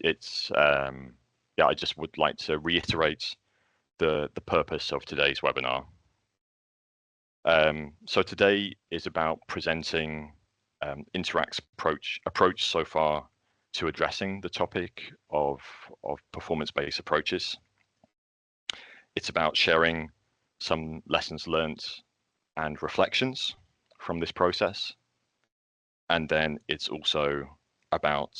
it's yeah, I just would like to reiterate the purpose of today's webinar. So today is about presenting Interact's approach so far to addressing the topic of performance-based approaches. It's about sharing some lessons learned and reflections from this process. And then it's also about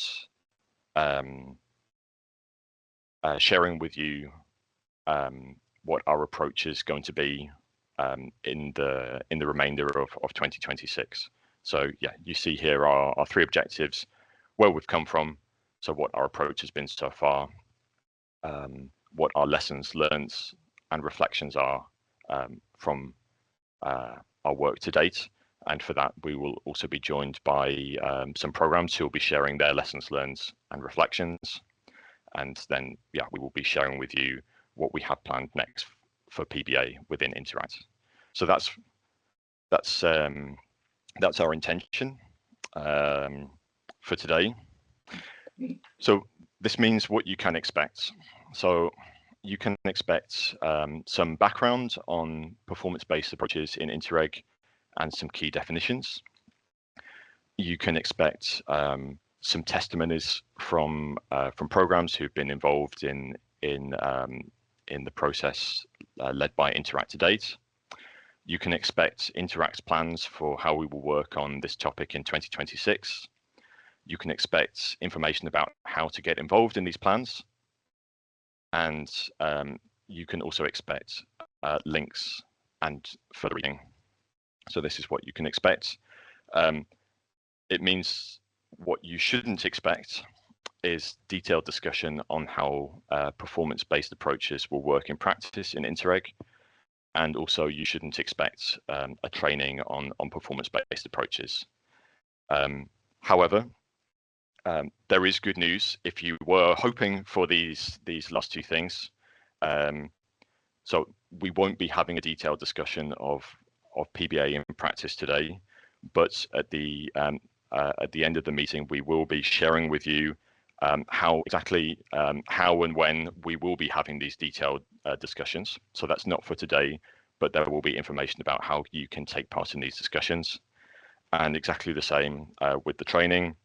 sharing with you what our approach is going to be in the remainder of 2026. So yeah, you see here our three objectives, where we've come from, so what our approach has been so far, what our lessons learned and reflections are from our work to date. And for that, we will also be joined by some programs who will be sharing their lessons learned and reflections. And then, yeah, we will be sharing with you what we have planned next for PBA within Interact. So that's our intention for today. So this means what you can expect. So you can expect some background on performance-based approaches in Interreg and some key definitions. You can expect some testimonies from programs who've been involved in the process led by Interact to date. You can expect Interact's plans for how we will work on this topic in 2026. You can expect information about how to get involved in these plans. And you can also expect links and further reading. So this is what you can expect. It means what you shouldn't expect is detailed discussion on how performance-based approaches will work in practice in Interreg. And also you shouldn't expect a training on performance-based approaches. However, there is good news if you were hoping for these last two things. So we won't be having a detailed discussion of PBA in practice today, but at the end of the meeting, we will be sharing with you how and when we will be having these detailed discussions. So that's not for today, but there will be information about how you can take part in these discussions. And exactly the same with the training.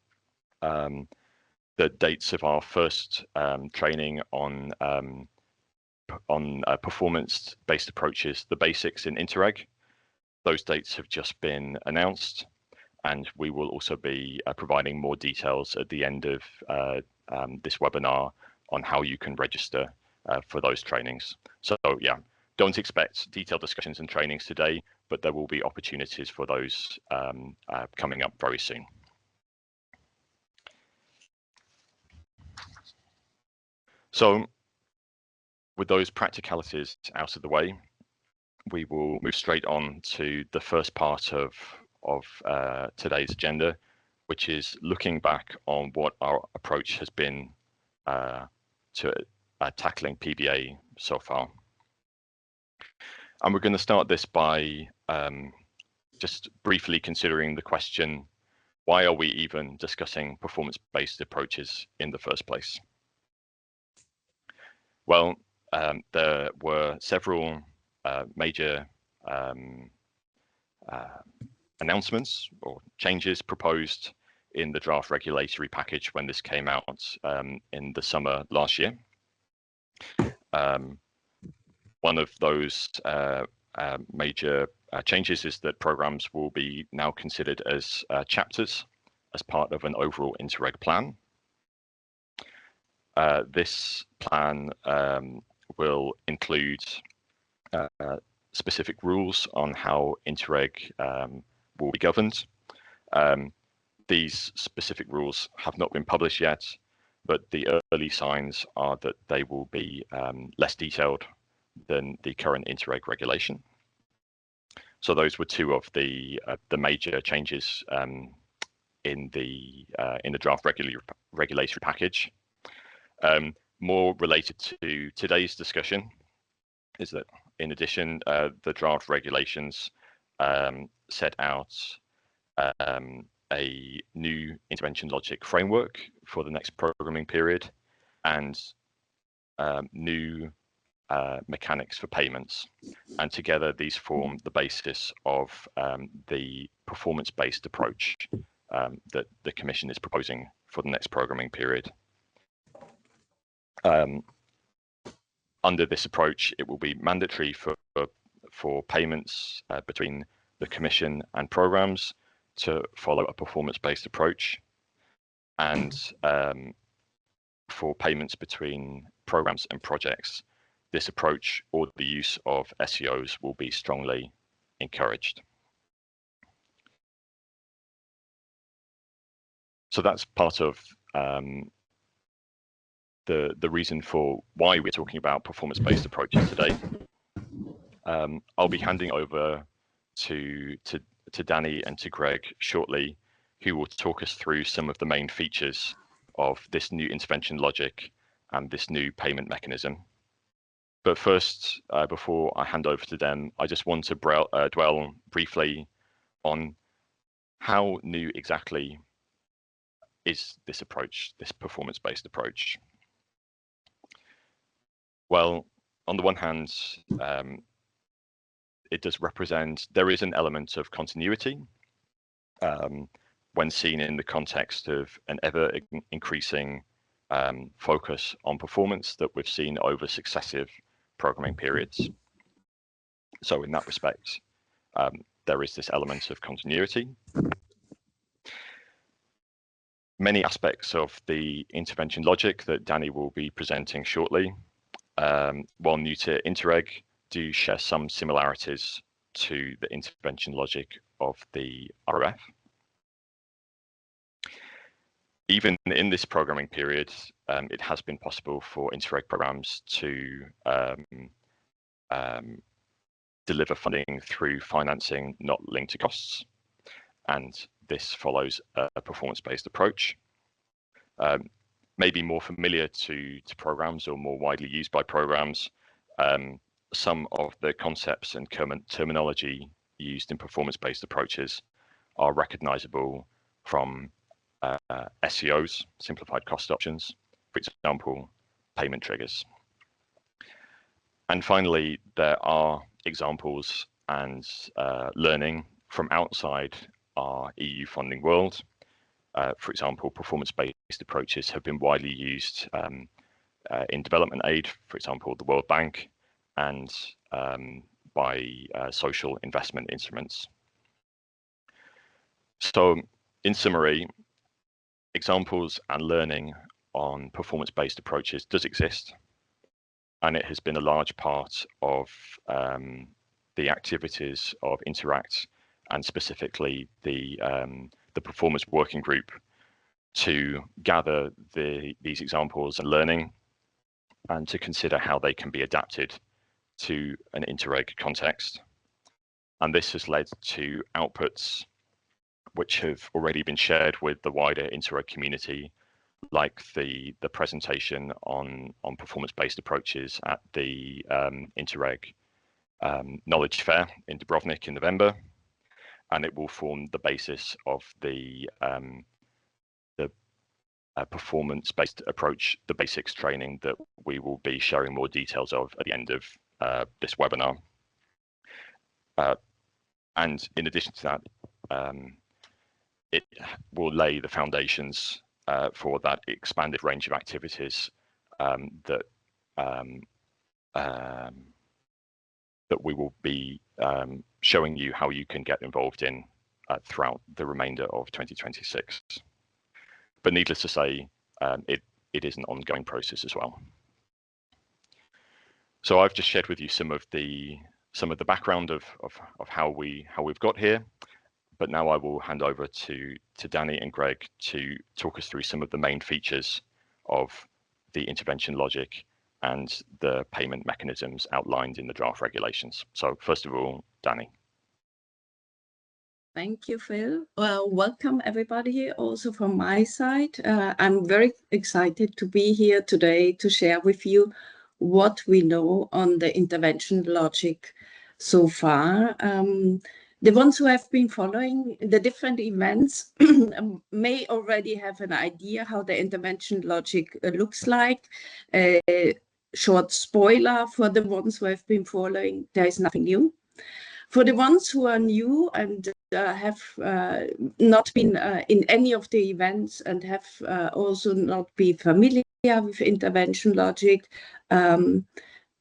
The dates of our first training on performance-based approaches, the basics in Interreg, those dates have just been announced, and we will also be providing more details at the end of this webinar on how you can register for those trainings. So yeah, don't expect detailed discussions and trainings today, but there will be opportunities for those coming up very soon. So with those practicalities out of the way, we will move straight on to the first part of today's agenda, which is looking back on what our approach has been to tackling PBA so far. And we're going to start this by just briefly considering the question, why are we even discussing performance-based approaches in the first place? Well, there were several major announcements or changes proposed in the draft regulatory package when this came out in the summer last year. One of those major changes is that programs will be now considered as chapters as part of an overall Interreg plan. This plan will include specific rules on how Interreg will be governed. These specific rules have not been published yet, but the early signs are that they will be less detailed than the current Interreg regulation. So those were two of the major changes in the draft regulatory package. More related to today's discussion is that, in addition, the draft regulations set out a new intervention logic framework for the next programming period, and new mechanics for payments. And together these form the basis of the performance-based approach that the Commission is proposing for the next programming period. Under this approach, it will be mandatory for payments between the Commission and programs to follow a performance-based approach, and for payments between programs and projects, this approach or the use of SEOs will be strongly encouraged. So that's part of the reason for why we're talking about performance-based approaches today. I'll be handing over to Danny and to Greg shortly, who will talk us through some of the main features of this new intervention logic and this new payment mechanism. But first, before I hand over to them, I just want to dwell briefly on how new exactly is this approach, this performance-based approach. Well, on the one hand, it does represent, there is an element of continuity when seen in the context of an ever increasing focus on performance that we've seen over successive programming periods. So in that respect, there is this element of continuity. Many aspects of the intervention logic that Danny will be presenting shortly, while new to Interreg, do share some similarities to the intervention logic of the RRF. Even in this programming period, it has been possible for Interreg programs to deliver funding through financing not linked to costs, and this follows a performance-based approach. Maybe more familiar to programs or more widely used by programs, some of the concepts and terminology used in performance-based approaches are recognizable from SCOs, simplified cost options, for example, payment triggers. And finally, there are examples and learning from outside our EU funding world. For example, performance-based approaches have been widely used in development aid, for example, the World Bank, and by social investment instruments. So in summary, examples and learning on performance-based approaches does exist, and it has been a large part of the activities of Interact, and specifically the performance working group, to gather these examples and learning and to consider how they can be adapted to an Interreg context. And this has led to outputs which have already been shared with the wider Interreg community, like the presentation on performance-based approaches at the Interreg Knowledge Fair in Dubrovnik in November, and it will form the basis of the performance-based approach, the basics training that we will be sharing more details of at the end of this webinar. And in addition to that, it will lay the foundations for that expanded range of activities that we will be showing you how you can get involved in throughout the remainder of 2026. But needless to say, it is an ongoing process as well. So I've just shared with you some of the background of how we've got here. But now I will hand over to Danny and Greg to talk us through some of the main features of the intervention logic and the payment mechanisms outlined in the draft regulations. So first of all, Danny. Thank you, Phil. Well, welcome everybody also from my side. I'm very excited to be here today to share with you what we know on the intervention logic so far. The ones who have been following the different events may already have an idea how the intervention logic looks like. Short spoiler for the ones who have been following, there is nothing new. For the ones who are new and have not been in any of the events and have also not been familiar with intervention logic,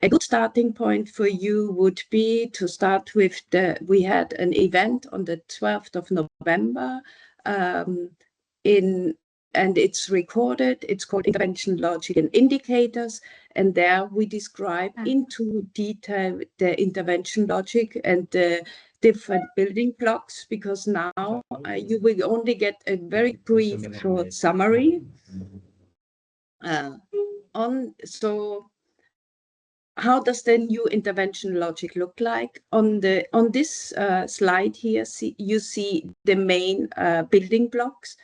a good starting point for you would be to start with we had an event on the 12th of November and it's recorded. It's called Intervention Logic and Indicators. And there we describe into detail the intervention logic and the different building blocks, because now you will only get a very brief short summary. So how does the new intervention logic look like? On this slide here, you see the main building blocks.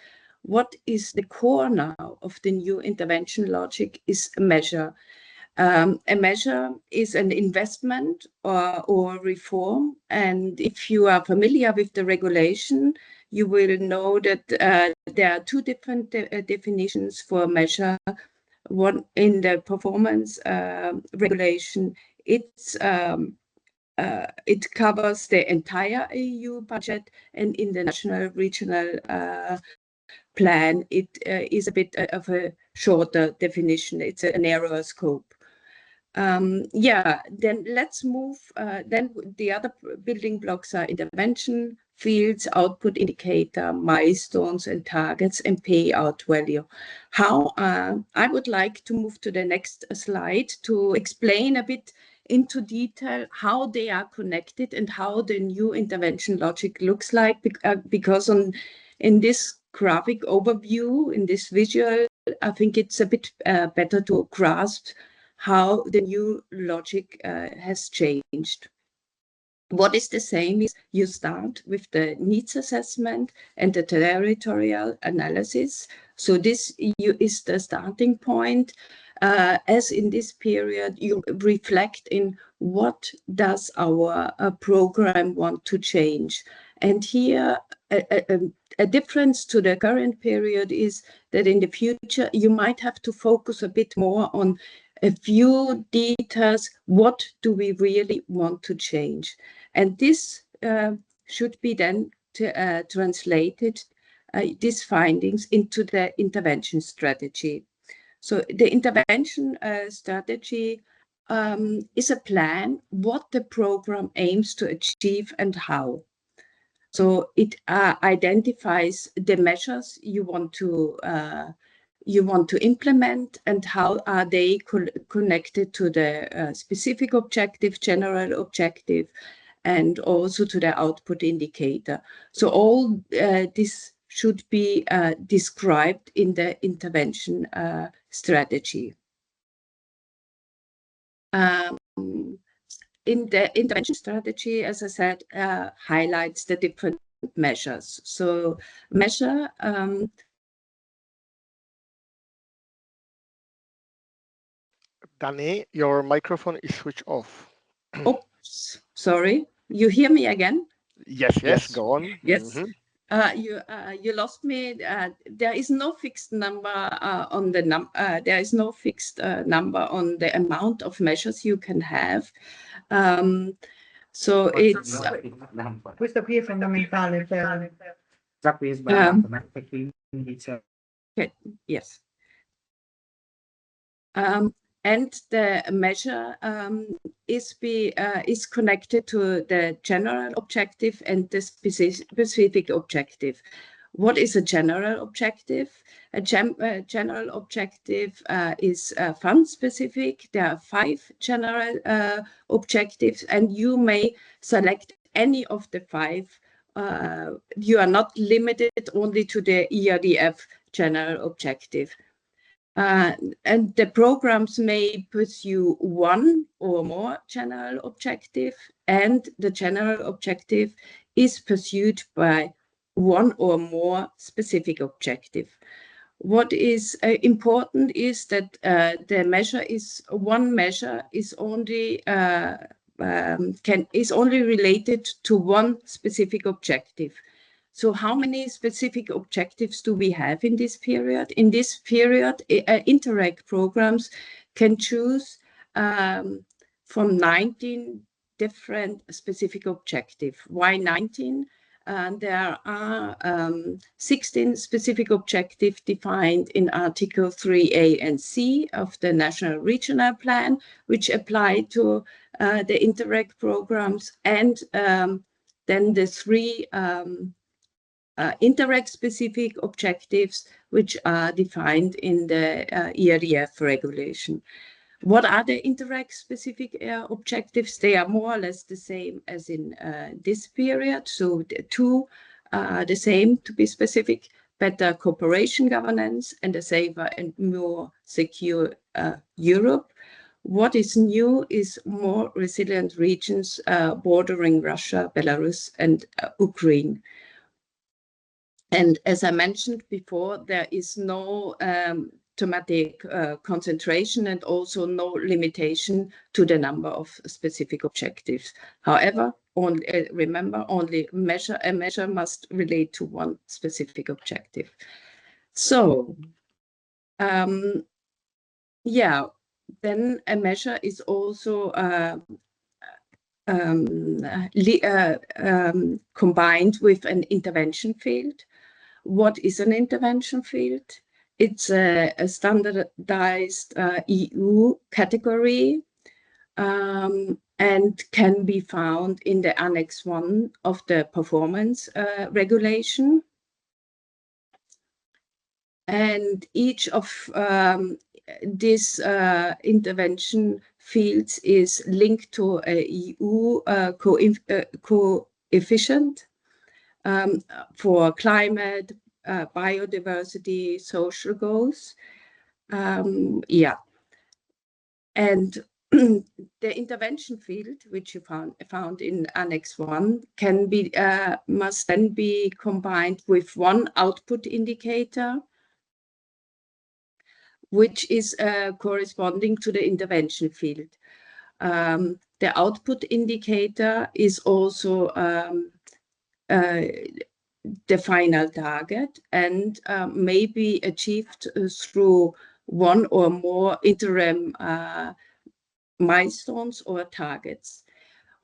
What is the core now of the new intervention logic is a measure. A measure is an investment or reform. And if you are familiar with the regulation, you will know that there are two different definitions for a measure. One in the performance regulation, it covers the entire EU budget, and in the national regional plan, it is a bit of a shorter definition. It's a narrower scope. Yeah, then let's move. Then the other building blocks are intervention, fields, output indicator, milestones and targets, and payout value. How I would like to move to the next slide to explain a bit into detail how they are connected and how the new intervention logic looks like, because in this graphic overview, in this visual, I think it's a bit better to grasp how the new logic has changed. What is the same is you start with the needs assessment and the territorial analysis. So this is the starting point. As in this period, you reflect in what does our program want to change. And here, a difference to the current period is that in the future, you might have to focus a bit more on a few details. What do we really want to change? And this should be then translated, these findings, into the intervention strategy. So the intervention strategy is a plan, what the program aims to achieve and how. So it identifies the measures you want to implement and how are they connected to the specific objective, general objective, and also to the output indicator. So all this should be described in the intervention strategy. In the intervention strategy, as I said, highlights the different measures. So measure Dani, your microphone is switched off. Oops, sorry. You hear me again? Yes, go on. Yes. You lost me. There is no fixed number on the there is no fixed number on the amount of measures you can have. So it's questo qui è fondamentale per okay, yes. And the measure is connected to the general objective and the specific objective. What is a general objective? A general objective is fund specific. There are 5 general objectives, and you may select any of the 5. You are not limited only to the ERDF general objective. And the programs may pursue one or more general objective, and the general objective is pursued by one or more specific objective. What is important is that one measure is only is only related to one specific objective. So how many specific objectives do we have in this period? In this period, Interreg programs can choose from 19 different specific objectives. Why 19? There are 16 specific objectives defined in Article 3A and C of the National Regional Plan, which apply to the Interreg programs, and then the 3 Interreg-specific objectives, which are defined in the ERDF regulation. What are the Interreg-specific objectives? They are more or less the same as in this period. So the 2 are the same, to be specific: better cooperation governance and a safer and more secure Europe. What is new is more resilient regions bordering Russia, Belarus, and Ukraine. And as I mentioned before, there is no thematic concentration and also no limitation to the number of specific objectives. However, remember, only a measure must relate to one specific objective. So, yeah, then a measure is also combined with an intervention field. What is an intervention field? It's a standardized EU category and can be found in the Annex 1 of the performance regulation. And each of these intervention fields is linked to a EU coefficient for climate, biodiversity, social goals. Yeah. And the intervention field, which you found in Annex 1, must then be combined with one output indicator, which is corresponding to the intervention field. The output indicator is also the final target and may be achieved through one or more interim milestones or targets.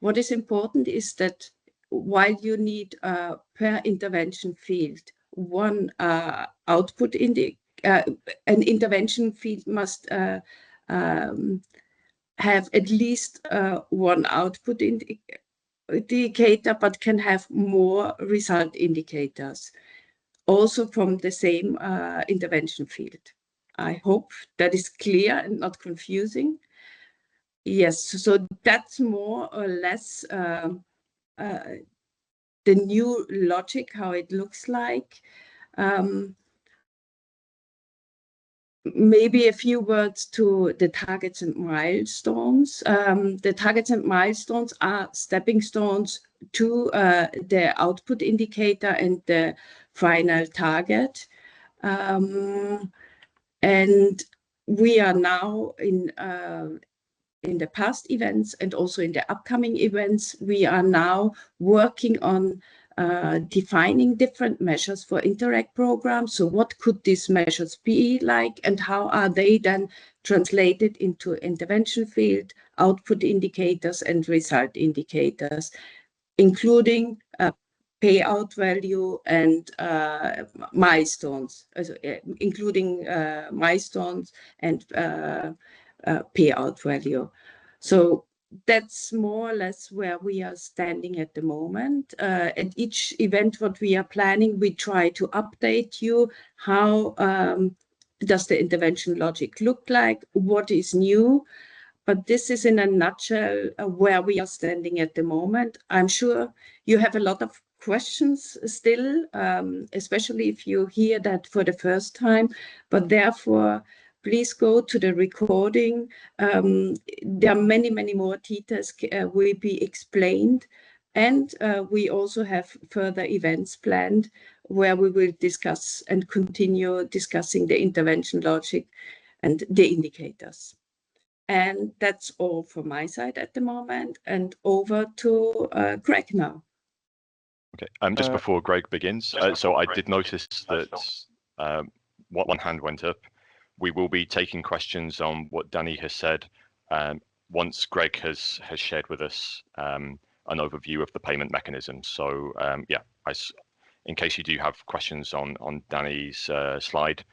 What is important is that while you need per intervention field one output indicator, an intervention field must have at least one output indicator, but can have more result indicators, also from the same intervention field. I hope that is clear and not confusing. Yes, so that's more or less the new logic, how it looks like. Maybe a few words to the targets and milestones. The targets and milestones are stepping stones to the output indicator and the final target. And we are now in the past events and also in the upcoming events, we are now working on defining different measures for Interreg programs. So what could these measures be like, and how are they then translated into intervention field, output indicators, and result indicators, including payout value and milestones, including milestones and payout value. So that's more or less where we are standing at the moment. At each event what we are planning, we try to update you. How does the intervention logic look like? What is new? But this is in a nutshell where we are standing at the moment. I'm sure you have a lot of questions still, especially if you hear that for the first time, but therefore, please go to the recording. There are many, many more details will be explained. And we also have further events planned where we will discuss and continue discussing the intervention logic and the indicators. And that's all from my side at the moment. And over to Greg now. Okay, just before Greg begins, so I did notice that one hand went up. We will be taking questions on what Danny has said once Greg has shared with us an overview of the payment mechanism. So yeah, in case you do have questions on Danny's slide,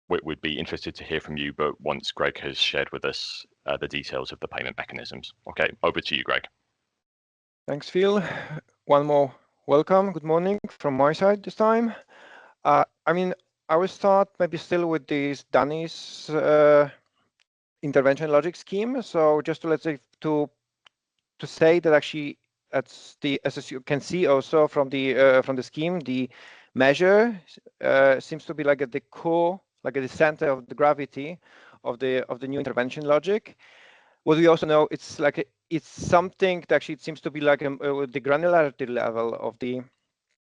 we'd be interested to hear from you, but once Greg has shared with us the details of the payment mechanisms. Okay, over to you, Greg. Thanks, Phil. One more welcome. Good morning from my side this time. I mean, I will start maybe still with this Danny's intervention logic scheme. So just to let's say to say that actually that's as you can see also from the scheme, the measure seems to be like at the core, like at the center of the gravity of the new intervention logic. What we also know, it's like it's something that actually it seems to be like the granularity level of the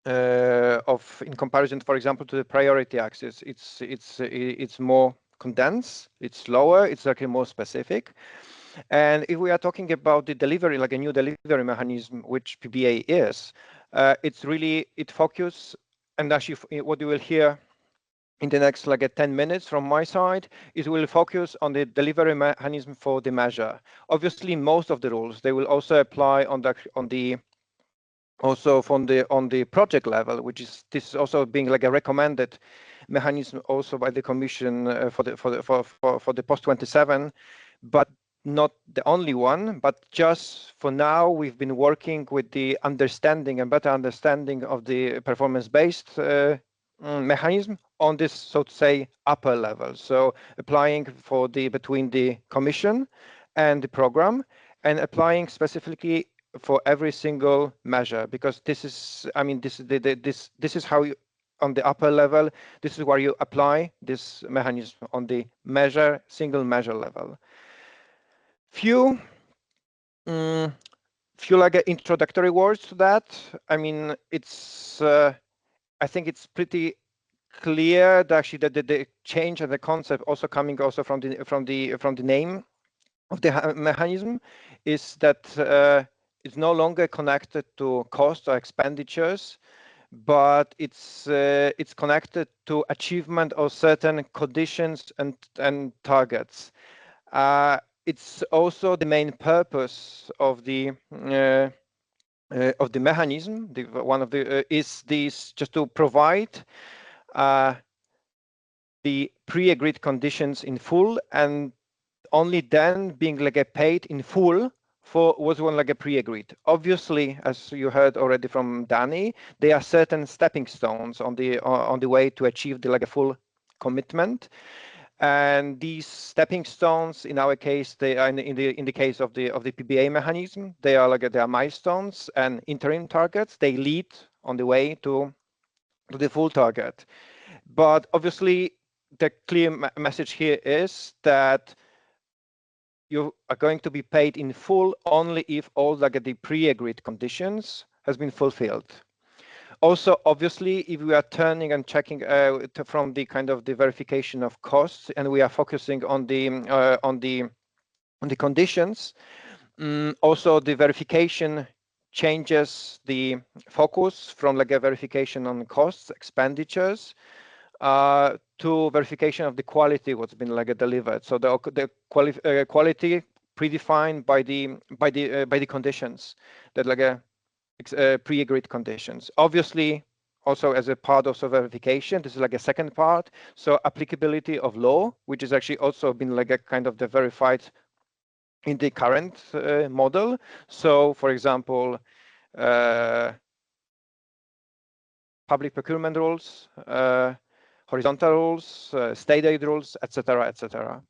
in comparison, for example, to the priority axis. It's more condensed, it's lower, it's like more specific. And if we are talking about the delivery, like a new delivery mechanism, which PBA is, it's really it focus, and actually what you will hear in the next like 10 minutes from my side is will focus on the delivery mechanism for the measure. Obviously, most of the rules they will also apply on the project level, which is this is also being like a recommended mechanism also by the Commission for the post 27, but not the only one. But just for now, we've been working with the understanding and better understanding of the performance-based mechanism on this, so to say, upper level. So applying for between the Commission and the program, and applying specifically for every single measure, because this is, I mean, this is how you, on the upper level, this is where you apply this mechanism on the single measure level. Few like introductory words to that. I mean, it's I think it's pretty clear that actually the change and the concept also coming also from the name of the mechanism is that it's no longer connected to costs or expenditures, but it's connected to achievement of certain conditions and targets. It's also the main purpose of the mechanism. One of the is this just to provide the pre-agreed conditions in full, and only then being like paid in full for was one like a pre-agreed. Obviously, as you heard already from Danny, there are certain stepping stones on the way to achieve the like a full commitment. And these stepping stones, in our case, they are in the case of the PBA mechanism, they are milestones and interim targets. They lead on the way to the full target. But obviously, the clear message here is that you are going to be paid in full only if all like the pre-agreed conditions has been fulfilled. Also, obviously, if we are turning and checking from the kind of the verification of costs, and we are focusing on the conditions, also the verification changes the focus from like a verification on costs, expenditures, to verification of the quality what's been like delivered. So the quality predefined by the conditions that like pre-agreed conditions. Obviously, also as a part of verification, this is like a second part. So applicability of law, which is actually also been like a kind of the verified in the current model. So, for example, public procurement rules, horizontal rules, state aid rules, etc., etc.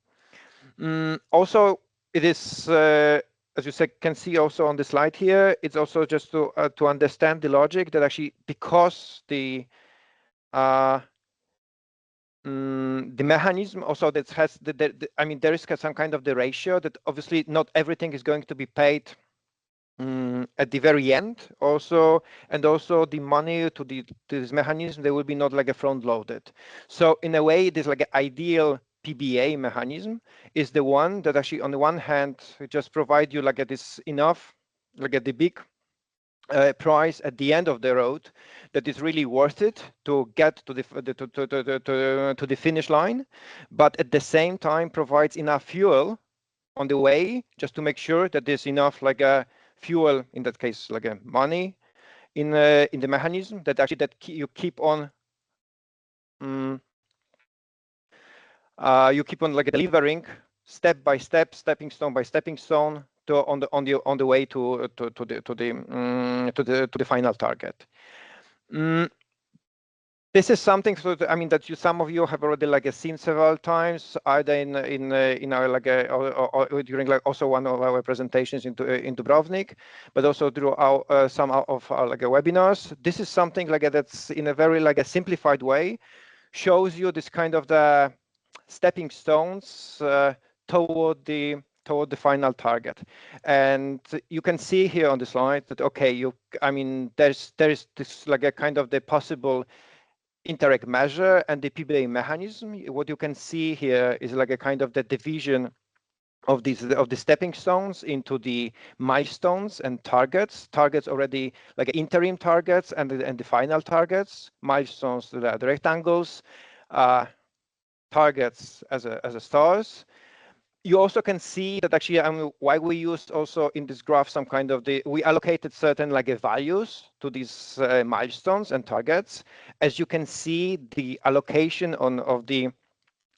Also, it is, as you can see also on the slide here, it's also just to understand the logic that actually because the mechanism also that has I mean, there is some kind of the ratio that obviously not everything is going to be paid at the very end also, and also the money to this mechanism, they will be not like a front loaded. So in a way, it is like an ideal PBA mechanism is the one that actually, on the one hand, just provide you like this enough, like the big price at the end of the road that is really worth it to get to the finish line, but at the same time provides enough fuel on the way, just to make sure that there's enough like a fuel, in that case like a money in the mechanism, that actually you keep on like delivering step by step, stepping stone by stepping stone on the way to the final target. This is something, so I mean, that some of you have already like seen several times, either in our like or during like also one of our presentations in Dubrovnik, but also through our some of our like webinars. This is something like that's in a very like a simplified way, shows you this kind of the stepping stones toward the final target. And you can see here on the slide that, okay, I mean, there's this like a kind of the possible Interreg measure and the PBA mechanism. What you can see here is like a kind of the division of the stepping stones into the milestones and targets. Targets already like interim targets and the final targets. Milestones, the rectangles. Targets as a stars. You also can see that actually why we used also in this graph some kind of we allocated certain like values to these milestones and targets. As you can see, the allocation of the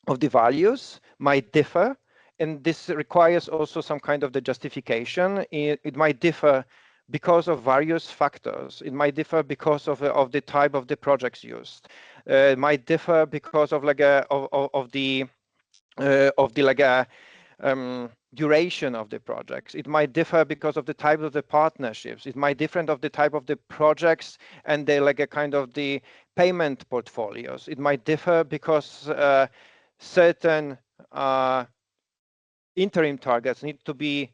values might differ, and this requires also some kind of the justification. It might differ because of various factors. It might differ because of the type of the projects used. It might differ because of like of the like duration of the projects. It might differ because of the type of the partnerships. It might differ of the type of the projects and the like a kind of the payment portfolios. It might differ because certain interim targets need to be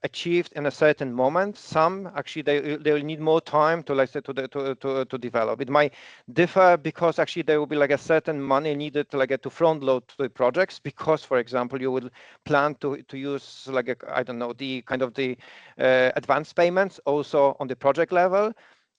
achieved in a certain moment. Some actually they will need more time to like to develop. It might differ because actually there will be like a certain money needed to like to front load the projects, because for example you will plan to use like I don't know, the kind of the advance payments also on the project level,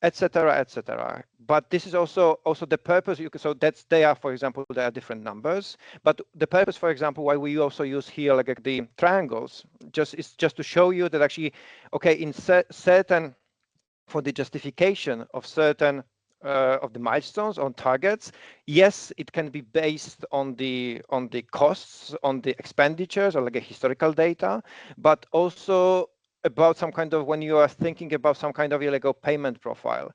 etc., etc. But this is also the purpose. So that's there, for example, there are different numbers. But the purpose, for example, why we also use here like the triangles, is just to show you that actually, okay, in certain, for the justification of certain of the milestones on targets, yes, it can be based on the costs, on the expenditures, or like a historical data, but also about some kind of, when you are thinking about some kind of illegal payment profile,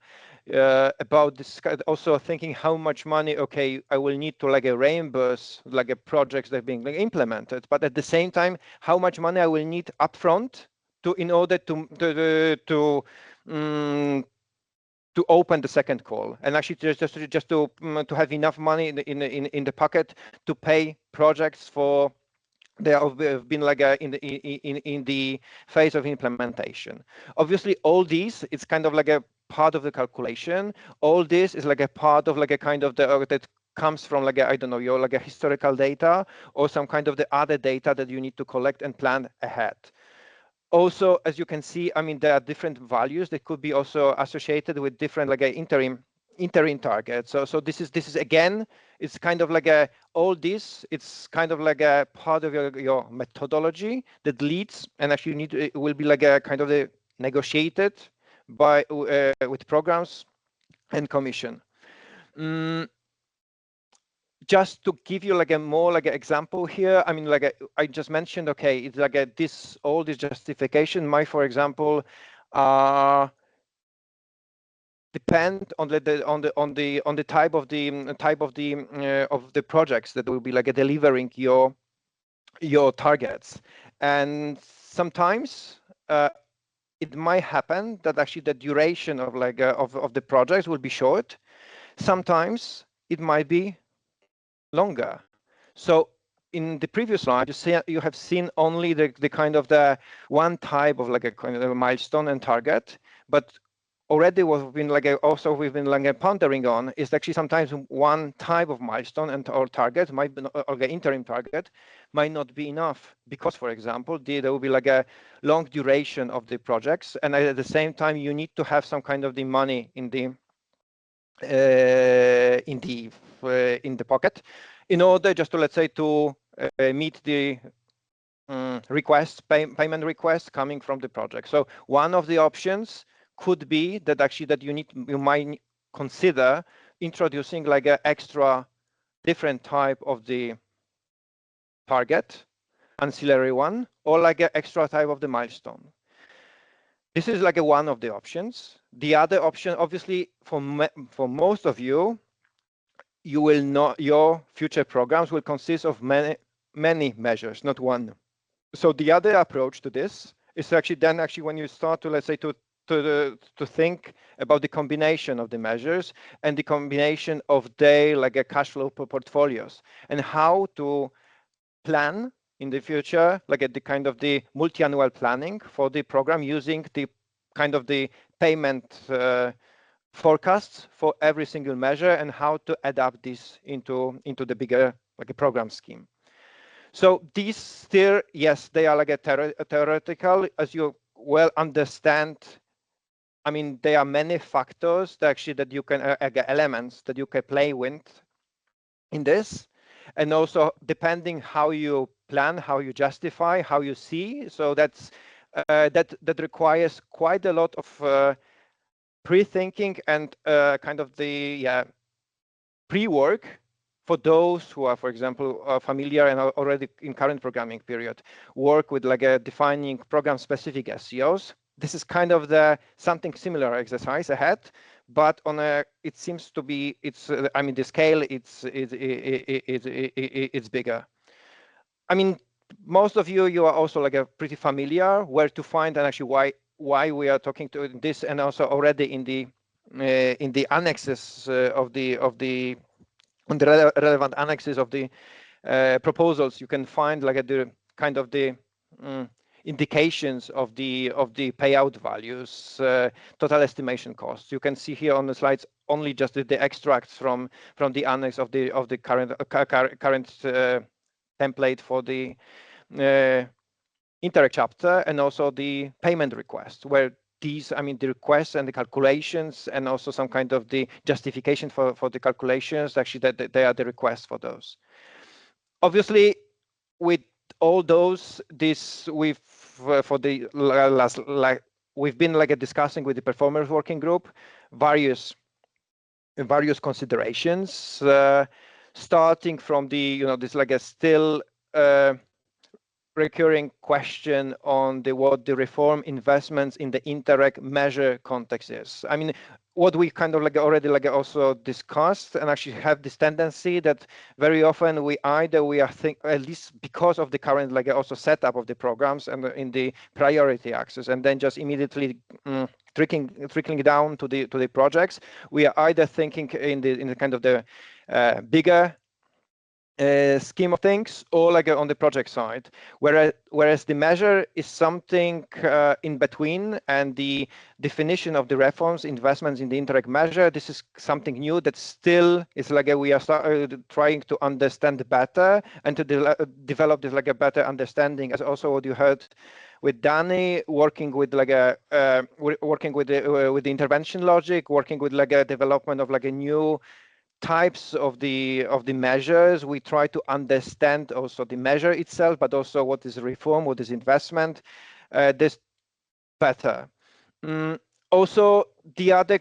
about this, also thinking how much money, okay, I will need to like reimburse like projects that are being implemented, but at the same time, how much money I will need upfront in order to open the second call, and actually just to have enough money in the pocket to pay projects for they have been like in the phase of implementation. Obviously, all these, it's kind of like a part of the calculation. All this is like a part of like a kind of that comes from like I don't know, your like a historical data or some kind of the other data that you need to collect and plan ahead. Also, as you can see, I mean, there are different values that could be also associated with different like interim target. So this is again, it's kind of like all this, it's kind of like a part of your methodology that leads, and actually it will be like a kind of negotiated by with programs and commission. Just to give you like a more like an example here, I mean, like I just mentioned, okay, it's like all this justification might, for example, depend on the type of the projects that will be like delivering your targets. And sometimes it might happen that actually the duration of like of the projects will be short. Sometimes it might be longer. So in the previous slide, you have seen only the kind of the one type of like a kind of a milestone and target, but already we've been pondering on is actually sometimes one type of milestone or target might be, or the interim target might not be enough because, for example, there will be like a long duration of the projects, and at the same time you need to have some kind of the money in the pocket in order just to, let's say, to meet the payment requests coming from the project. So one of the options could be that actually that you might consider introducing like an extra different type of the target, ancillary one, or like an extra type of the milestone. This is like one of the options. The other option, obviously, for most of you, your future programs will consist of many measures, not one. So the other approach to this is actually when you start to, let's say, to think about the combination of the measures and the combination of their like a cash flow portfolios and how to plan in the future, like at the kind of the multi-annual planning for the program using the kind of the payment forecasts for every single measure and how to adapt this into the bigger like a program scheme. So these still, yes, they are like a theoretical, as you well understand. I mean, there are many factors that actually that you can elements that you can play with in this, and also depending how you plan, how you justify, how you see. So that's that requires quite a lot of pre-thinking and kind of the pre-work for those who are, for example, familiar and are already in current programming period, work with like a defining program-specific SCOs. This is kind of the something similar exercise ahead, but on a it seems to be I mean the scale it's bigger. I mean most of you are also like a pretty familiar where to find and actually why we are talking to this, and also already in the annexes of the relevant annexes of the proposals, you can find like the kind of the indications of the payout values, total estimation costs. You can see here on the slides only just the extracts from the annex of the current template for the Interreg chapter, and also the payment request, where these, I mean, the requests and the calculations, and also some kind of the justification for the calculations, actually that they are the requests for those. Obviously, with all those, this we've for the last we've been like discussing with the performance working group various considerations, starting from the this like a still recurring question on what the reform investments in the Interreg measure context is. I mean, what we kind of like already like also discussed, and actually have this tendency that very often we are at least because of the current like also setup of the programs and in the priority axis, and then just immediately trickling down to the projects, we are either thinking in the kind of the bigger scheme of things, or like on the project side, whereas the measure is something in between, and the definition of the reforms investments in the Interreg measure, this is something new that still is like we are trying to understand better and to develop this like a better understanding, as also what you heard with Danny, working with like working with the intervention logic, working with like a development of like a new types of the measures. We try to understand also the measure itself, but also what is reform, what is investment, this better. Also, the other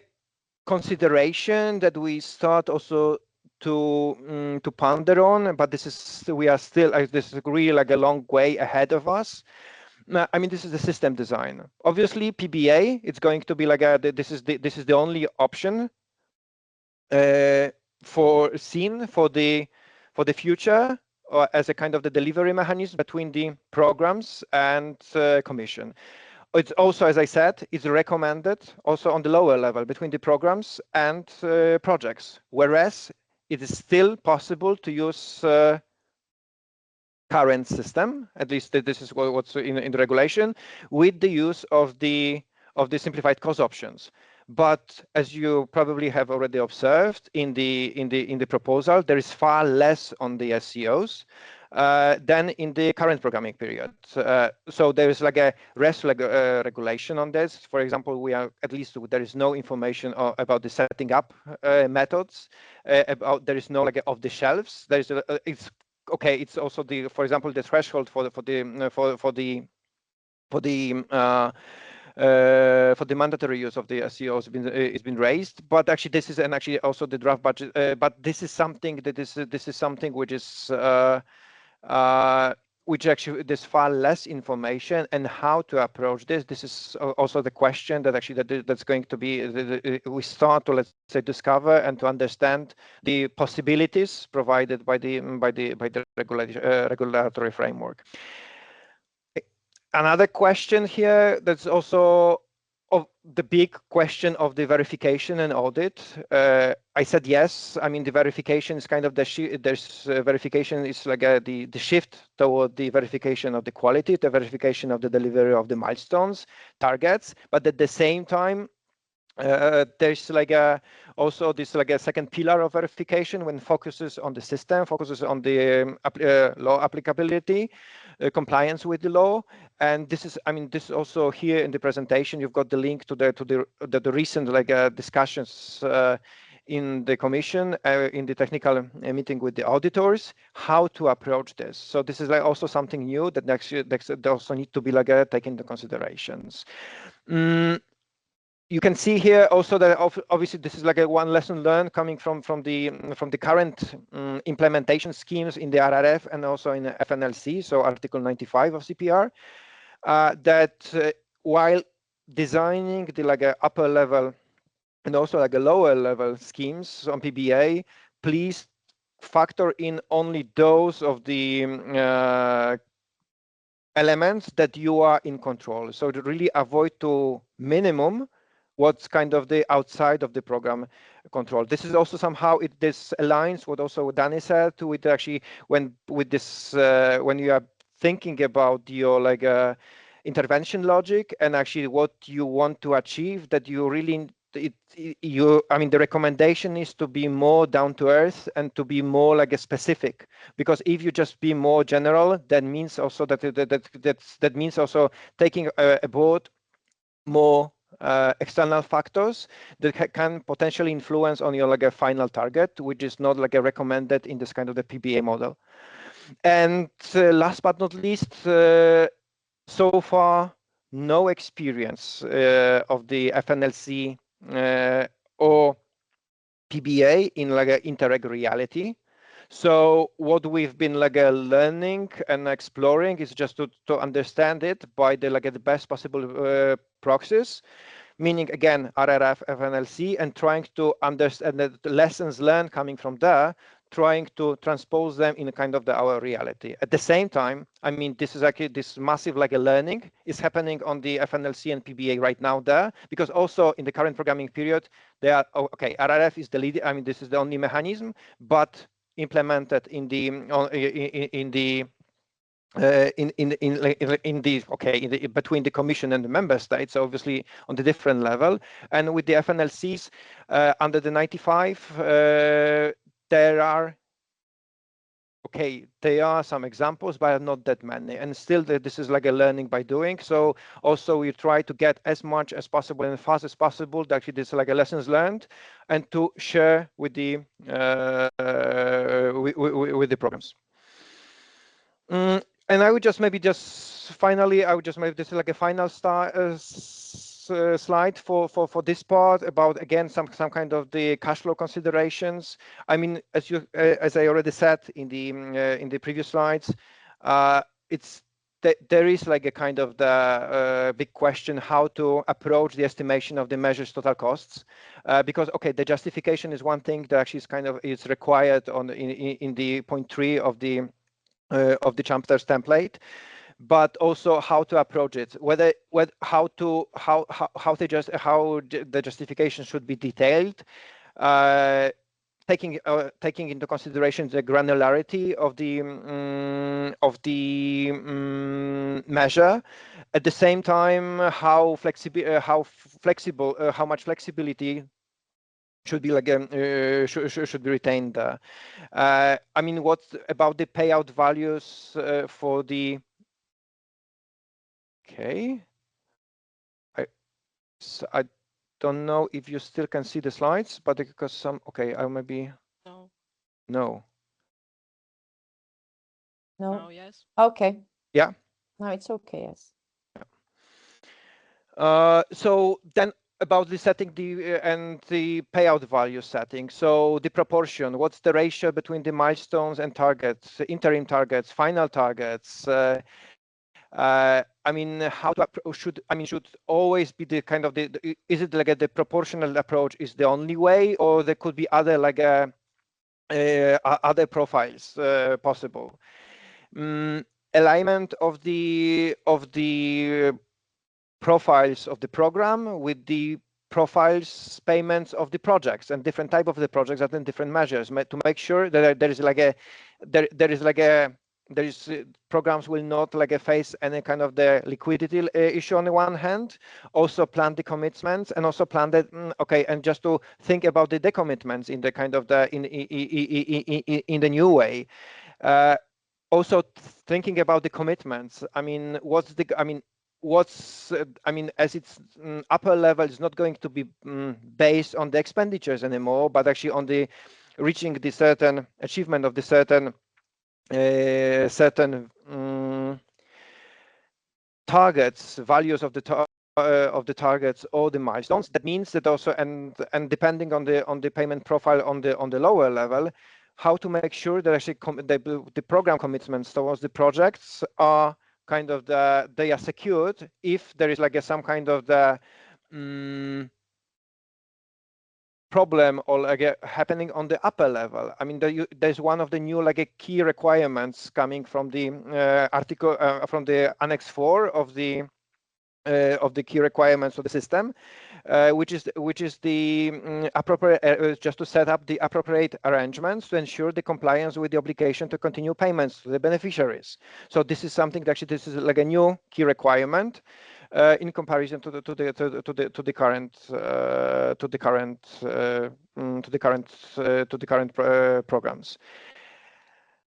consideration that we start also to ponder on, but this is this is really like a long way ahead of us. I mean, this is the system design. Obviously, PBA, it's going to be like this is the only option foreseen for the future, or as a kind of the delivery mechanism between the programs and commission. It's also, as I said, it's recommended also on the lower level between the programs and projects, whereas it is still possible to use current system, at least this is what's in the regulation, with the use of the simplified cost options. But as you probably have already observed in the proposal, there is far less on the SCOs than in the current programming period. So there is like a REST regulation on this. For example, there is no information about the setting up methods. There is no like off the shelves. There is it's also for example, the threshold for the mandatory use of the SCO has been raised, but actually this is, and actually also the draft budget, but this is something that this is something which is which actually there's far less information, and how to approach this. This is also the question that actually that's going to be we start to, let's say, discover and to understand the possibilities provided by the regulatory framework. Another question here that's also of the big question of the verification and audit. I said yes. I mean, the verification is kind of verification is like the shift toward the verification of the quality, the verification of the delivery of the milestones, targets. But at the same time, there's like also this like a second pillar of verification when focuses on the system, focuses on the law applicability, compliance with the law. And this is, I mean, this is also here in the presentation. You've got the link to the recent like discussions in the commission, in the technical meeting with the auditors, how to approach this. So this is like also something new that next year also need to be like taken into considerations. You can see here also that obviously this is like one lesson learned coming from the current implementation schemes in the RRF and also in the FNLC, so Article 95 of CPR, that while designing the like upper level and also like a lower level schemes on PBA, please factor in only those of the elements that you are in control. So to really avoid to minimum what's kind of the outside of the program control. This is also somehow this aligns what also Danny said with actually when you are thinking about your like intervention logic and actually what you want to achieve, that you really I mean the recommendation is to be more down to earth and to be more like a specific, because if you just be more general, that means also that means also taking aboard more external factors that can potentially influence on your like a final target, which is not like a recommended in this kind of the PBA model. And last but not least, so far no experience of the FNLC or PBA in like a Interreg reality. So what we've been like learning and exploring is just to understand it by the like the best possible proxies, meaning again RRF, FNLC, and trying to understand the lessons learned coming from there, trying to transpose them in a kind of our reality. At the same time, I mean, this is actually this massive like a learning is happening on the FNLC and PBA right now there, because also in the current programming period, they are okay. RRF is the lead. I mean, this is the only mechanism, but implemented in the between the Commission and the member states, obviously on the different level. And with the FNLCs under the 95, there are some examples, but not that many. And still, this is like a learning by doing. So also we try to get as much as possible and as fast as possible. Actually, this is like a lessons learned, and to share with the with the programs. And I would just maybe finally, I would just maybe this is like a final slide for this part about again some kind of the cash flow considerations. I mean, as I already said in the previous slides, there is like a kind of the big question how to approach the estimation of the measures total costs, because the justification is one thing that actually is kind of is required on in the point 3 of the Chapters template, but also how to approach it, how the justification should be detailed, taking into consideration the granularity of the measure, At the same time, how much flexibility should be like should be retained there. I mean, what about the payout values for the? Okay, I don't know if you still can see the slides, but because some I maybe no. No. Yes. Okay. Yeah. No, it's okay. Yes. So then about the setting and the payout value setting. So the proportion, what's the ratio between the milestones and targets, interim targets, final targets? I mean, should always be the kind of is it like the proportional approach is the only way, or there could be other like other profiles possible? Alignment of the profiles of the program with the profiles payments of the projects and different type of the projects and different measures to make sure that programs will not face any kind of the liquidity issue on the one hand, also plan the commitments and also plan that and just to think about the decommitments in the kind of the in the new way. Also thinking about the commitments. I mean, as its upper level is not going to be based on the expenditures anymore, but actually on the reaching the certain achievement of the certain targets, values of the targets or the milestones. That means that also and depending on the payment profile on the lower level, how to make sure that actually the program commitments towards the projects are kind of they are secured if there is some kind of the problem or happening on the upper level. I mean, there's one of the new key requirements coming from the article from the Annex 4 of the key requirements of the system, which is the appropriate just to set up the appropriate arrangements to ensure the compliance with the obligation to continue payments to the beneficiaries. So this is something that actually this is a new key requirement in comparison to the current programs.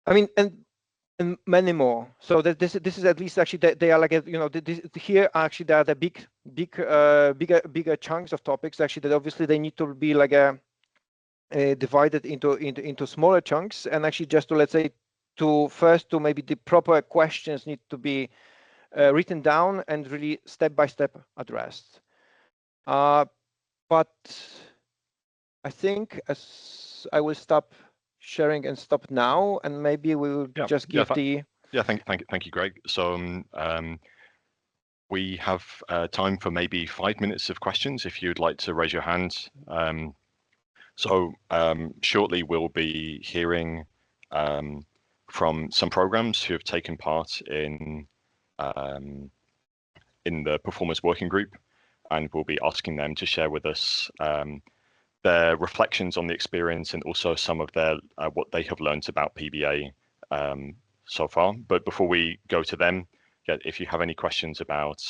I mean, and many more. So that this is at least actually they are here actually there are the bigger chunks of topics actually that obviously they need to be divided into smaller chunks, and actually just to let's say to maybe the proper questions need to be written down and really step by step addressed. But I think as I will stop sharing and stop now, and maybe we will just give thank you, Greg. So we have time for maybe 5 minutes of questions if you'd like to raise your hand. Shortly we'll be hearing from some programs who have taken part in the performance working group, and we'll be asking them to share with us their reflections on the experience and also some of their what they have learned about PBA so far. But before we go to them, if you have any questions about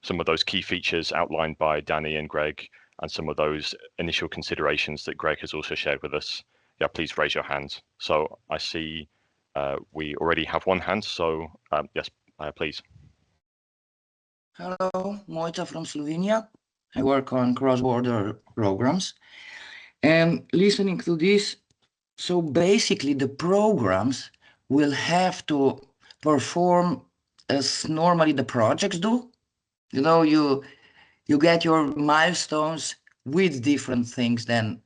some of those key features outlined by Danny and Greg and some of those initial considerations that Greg has also shared with us, please raise your hand. So I see we already have one hand, so yes, please. Hello, Mojca from Slovenia. I work on cross-border programs. And listening to this, so basically the programs will have to perform as normally the projects do. You know, you get your milestones with different things than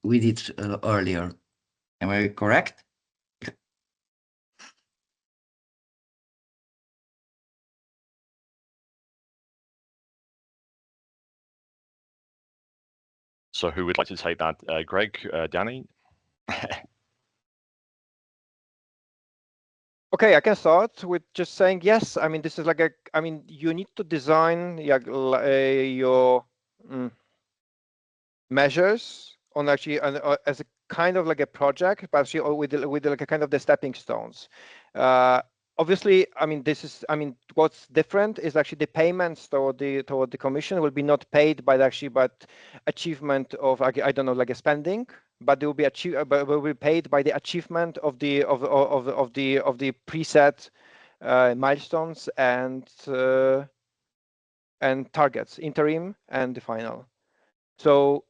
we did earlier. Am I correct? So who would like to take that? Greg, Danny? Okay, I can start with just saying yes. I mean, this is you need to design your measures on actually as a kind of a project, but actually with a kind of the stepping stones. obviously, I mean, what's different is actually the payments toward the commission will be not paid by but achievement of, I don't know, like a spending, but they will be will be paid by the achievement of the preset milestones and targets, interim and the final. So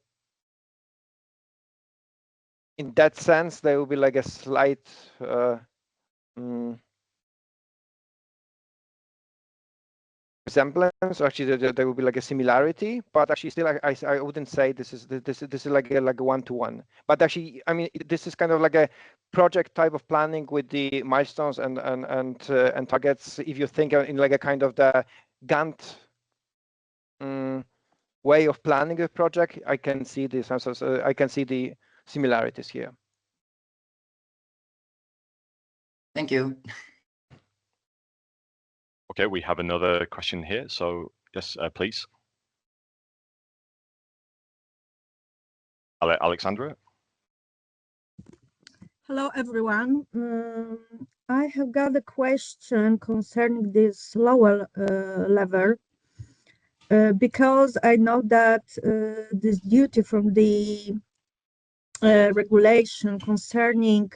in that sense, there will be like a slight resemblance. Actually, there will be like a similarity, but actually, still, I wouldn't say this is like a one-to-one. But actually, I mean, this is kind of like a project type of planning with the milestones and targets. If you think in like a kind of the Gantt way of planning a project, I can see this. I can see the similarities here. Thank you. Okay, we have another question here. So yes, please. Alexandra. Hello, everyone. I have got a question concerning this lower level because I know that this duty from the regulation concerning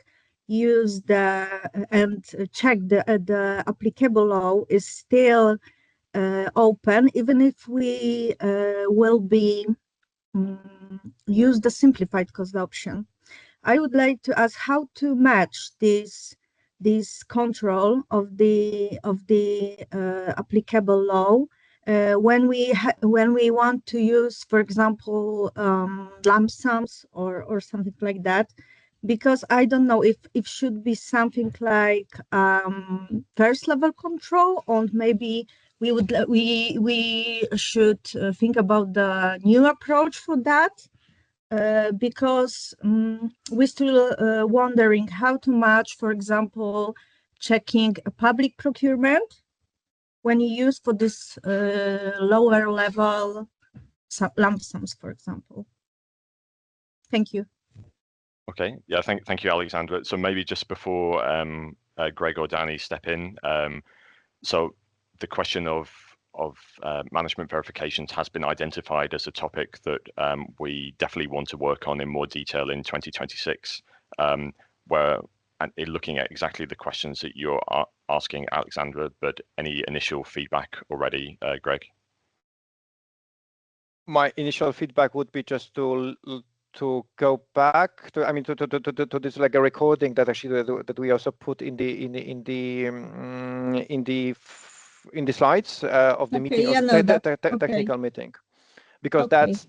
use and check the applicable law is still open, even if we will be use the simplified cost option. I would like to ask how to match this control of the applicable law when we want to use, for example, lump sums or something like that, because I don't know if should be something like first level control, or maybe we should think about the new approach for that. Because we're still wondering how to match, for example, checking a public procurement when you use for this lower level lump sums, for example. Thank you. Okay, yeah, thank you, Alexandra. So maybe just before Greg or Danny step in, so the question of management verifications has been identified as a topic that we definitely want to work on in more detail in 2026, where looking at exactly the questions that you're asking, Alexandra, but any initial feedback already, Greg? My initial feedback would be just to go back to, I mean, to this like a recording that actually that we also put in the slides of the meeting, yeah, technical meeting, because this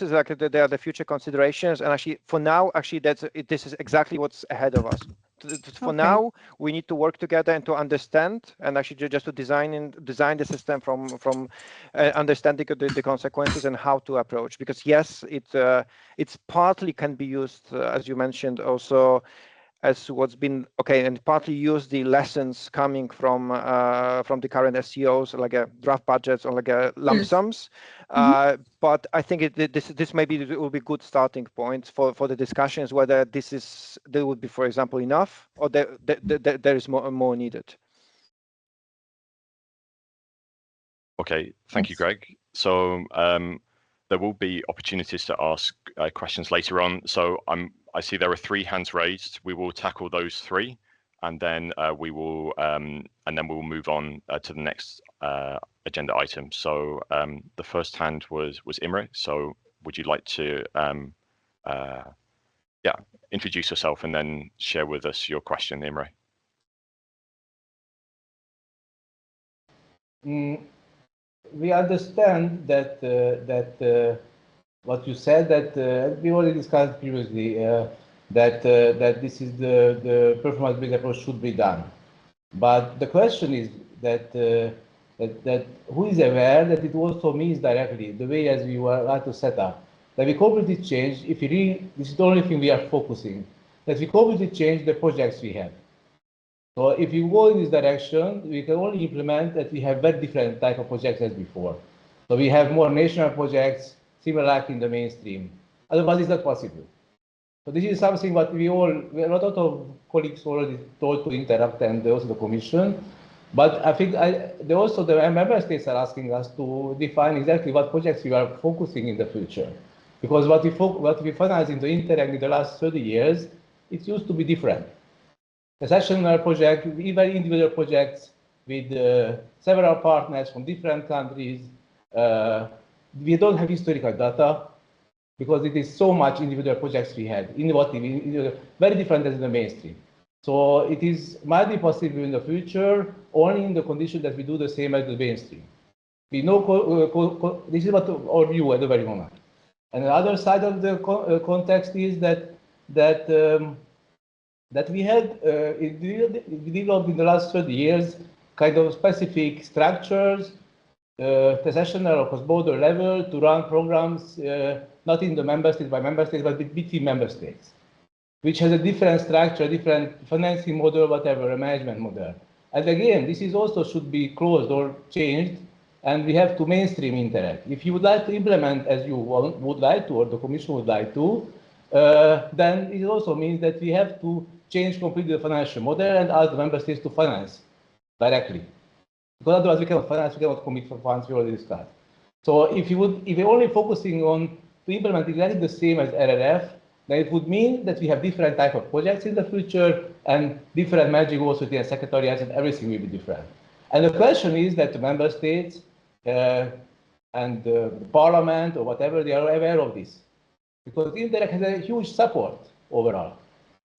is like the future considerations, and actually for now, actually this is exactly what's ahead of us. For now, we need to work together and to understand, and actually just to design the system from understanding the consequences and how to approach. Because yes, it's partly can be used, as you mentioned, also as what's been and partly use the lessons coming from the current SCOs, like a draft budgets or like a lump sums. But I think this maybe it will be good starting points for the discussions, whether there would be, for example, enough, or there is more needed. Okay, thank you, Greg. So there will be opportunities to ask questions later on. So I see there are 3 hands raised. We will tackle those 3, and then we will move on to the next agenda item. So the first hand was Imre. So would you like to introduce yourself and then share with us your question, Imre? We understand that what you said, that we already discussed previously, that this is the performance-based approach should be done. But the question is that who is aware that it also means directly the way as we were to set up that we completely change. If you really, this is the only thing we are focusing, that we completely change the projects we have. So if you go in this direction, we can only implement that we have very different type of projects as before. So we have more national projects, similar like in the mainstream. Otherwise, it's not possible. So this is something what we a lot of colleagues already told to interact, and also the Commission. But I think also the member states are asking us to define exactly what projects we are focusing in the future. Because what we finalized in the Interreg in the last 30 years, it used to be different. The sessional project, even individual projects with several partners from different countries. We don't have historical data because it is so much individual projects we had, innovative, very different than the mainstream. So it might be possible in the future only in the condition that we do the same as the mainstream. We know this is what our view at the very moment. And the other side of the context is that we had developed in the last 30 years kind of specific structures, sessional or cross-border level to run programs, not in the member states by member states, but between member states, which has a different structure, different financing model, whatever, a management model. And again, this is also should be closed or changed, and we have to mainstream Interreg. If you would like to implement as you would like to, or the Commission would like to, then it also means that we have to change completely the financial model and ask the member states to finance directly. Because otherwise we cannot finance, we cannot commit for funds, we already discussed. So if you're only focusing on to implement exactly the same as RRF, then it would mean that we have different type of projects in the future and different managing authority and secretariats, and everything will be different. And the question is that the member states and the parliament or whatever, they are aware of this. Because Interreg has a huge support overall.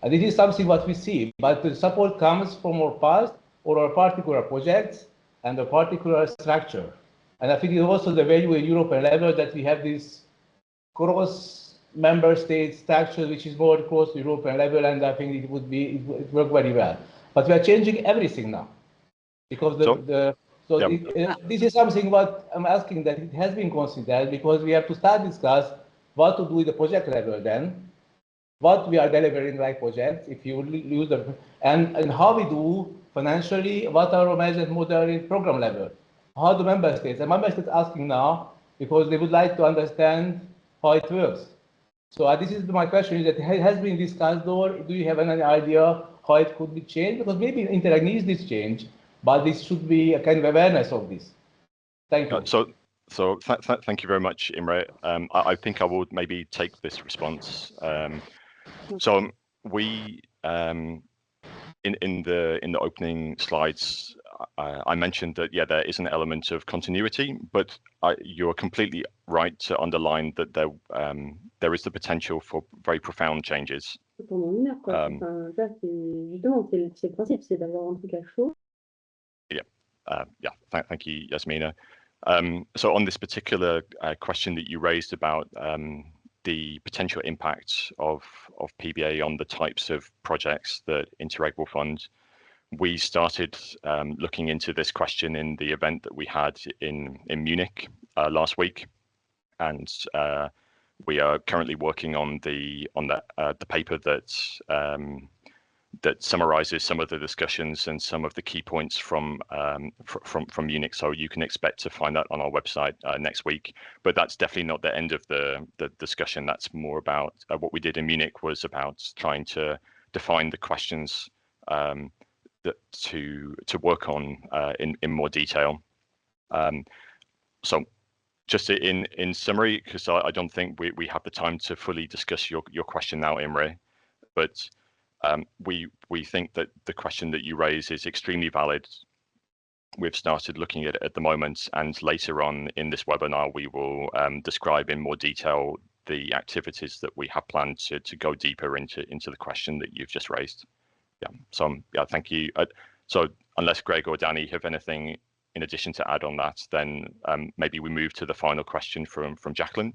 And this is something what we see, but the support comes from our past or our particular projects and a particular structure. And I think it's also the value in European level that we have this cross member state structure, which is more close to European level, and I think it work very well. But we are changing everything now. Because this is something what I'm asking that it has been considered, because we have to start discuss what to do with the project level then, what we are delivering like projects, if you use them, and how we do financially, what our management model in program level, how the member states, and member states asking now, because they would like to understand how it works. So this is my question, is that it has been discussed, or do you have any idea how it could be changed? Because maybe Interreg needs this change, but this should be a kind of awareness of this. Thank you. So thank you very much, Imre. I think I would maybe take this response. So we in the opening slides, I mentioned that there is an element of continuity, but you're completely right to underline that there is the potential for very profound changes. Thank you, Yasmina. So on this particular question that you raised about the potential impact of PBA on the types of projects that Interreg will fund, we started looking into this question in the event that we had in Munich last week, and we are currently working on the paper that summarizes some of the discussions and some of the key points from Munich. So you can expect to find that on our website next week. But that's definitely not the end of the discussion. That's more about what we did in Munich was about trying to define the questions that to work on in more detail. So just in summary, because I don't think we have the time to fully discuss your question now, Imre, but we think that the question that you raise is extremely valid. We've started looking at it at the moment, and later on in this webinar, we will describe in more detail the activities that we have planned to go deeper into the question that you've just raised. Thank you. So unless Greg or Danny have anything in addition to add on that, then maybe we move to the final question from Jacqueline.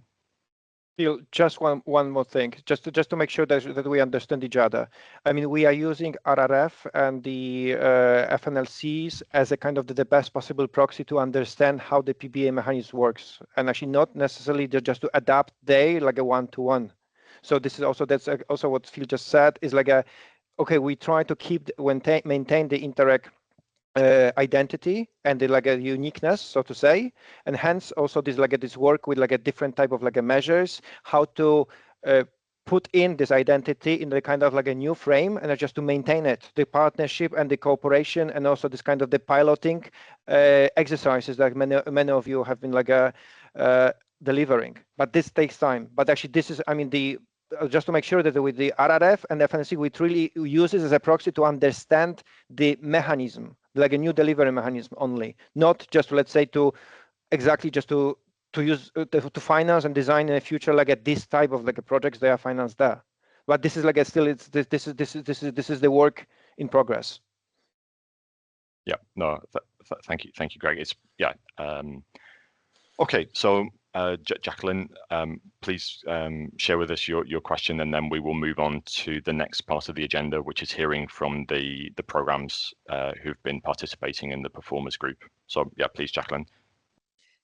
Still, just one more thing, just to make sure that we understand each other. I mean, we are using RRF and the FNLCs as a kind of the best possible proxy to understand how the PBA mechanism works, and actually not necessarily just to adapt like a one-to-one. So this is that's also what Phil just said, is like okay, we try to maintain the Interreg identity and a uniqueness, so to say, and hence also this work with a different type of measures, how to put in this identity in the kind of like a new frame and just to maintain it, the partnership and the cooperation, and also this kind of the piloting exercises that many of you have been like delivering. But this takes time. But actually, this is, I mean, just to make sure that with the RRF and FNC, we truly use this as a proxy to understand the mechanism, like a new delivery mechanism only, not just, let's say, to exactly just to use to finance and design in the future like this type of like projects they are financed there. But this is like still this is the work in progress. Yeah, no, thank you, Greg. It's okay. So Jacqueline, please share with us your question, and then we will move on to the next part of the agenda, which is hearing from the programs who've been participating in the performers group. So yeah, please, Jacqueline.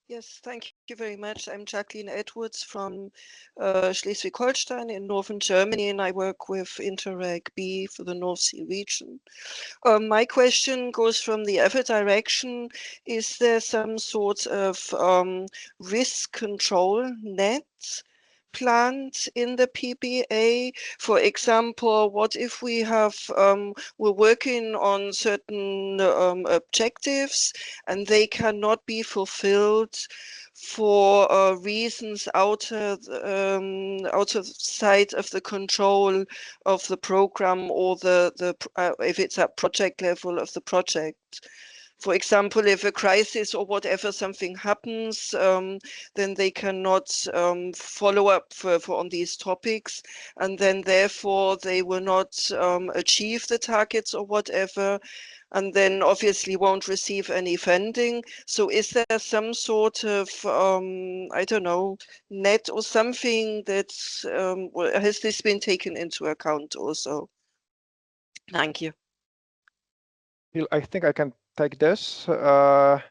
Yes, thank you very much. I'm Jacqueline Edwards from Schleswig-Holstein in northern Germany, and I work with Interreg B for the North Sea region. My question goes from the other direction. Is there some sort of risk control net planned in the PBA? For example, what if we have we're working on certain objectives and they cannot be fulfilled for reasons outside of the control of the program, or if it's at project level of the project? For example, if a crisis or whatever, something happens, then they cannot follow up on these topics, and then therefore they will not achieve the targets or whatever, and then obviously won't receive any funding. So is there some sort of, I don't know, net or something that, has this been taken into account also? Thank you. I think I can take this. I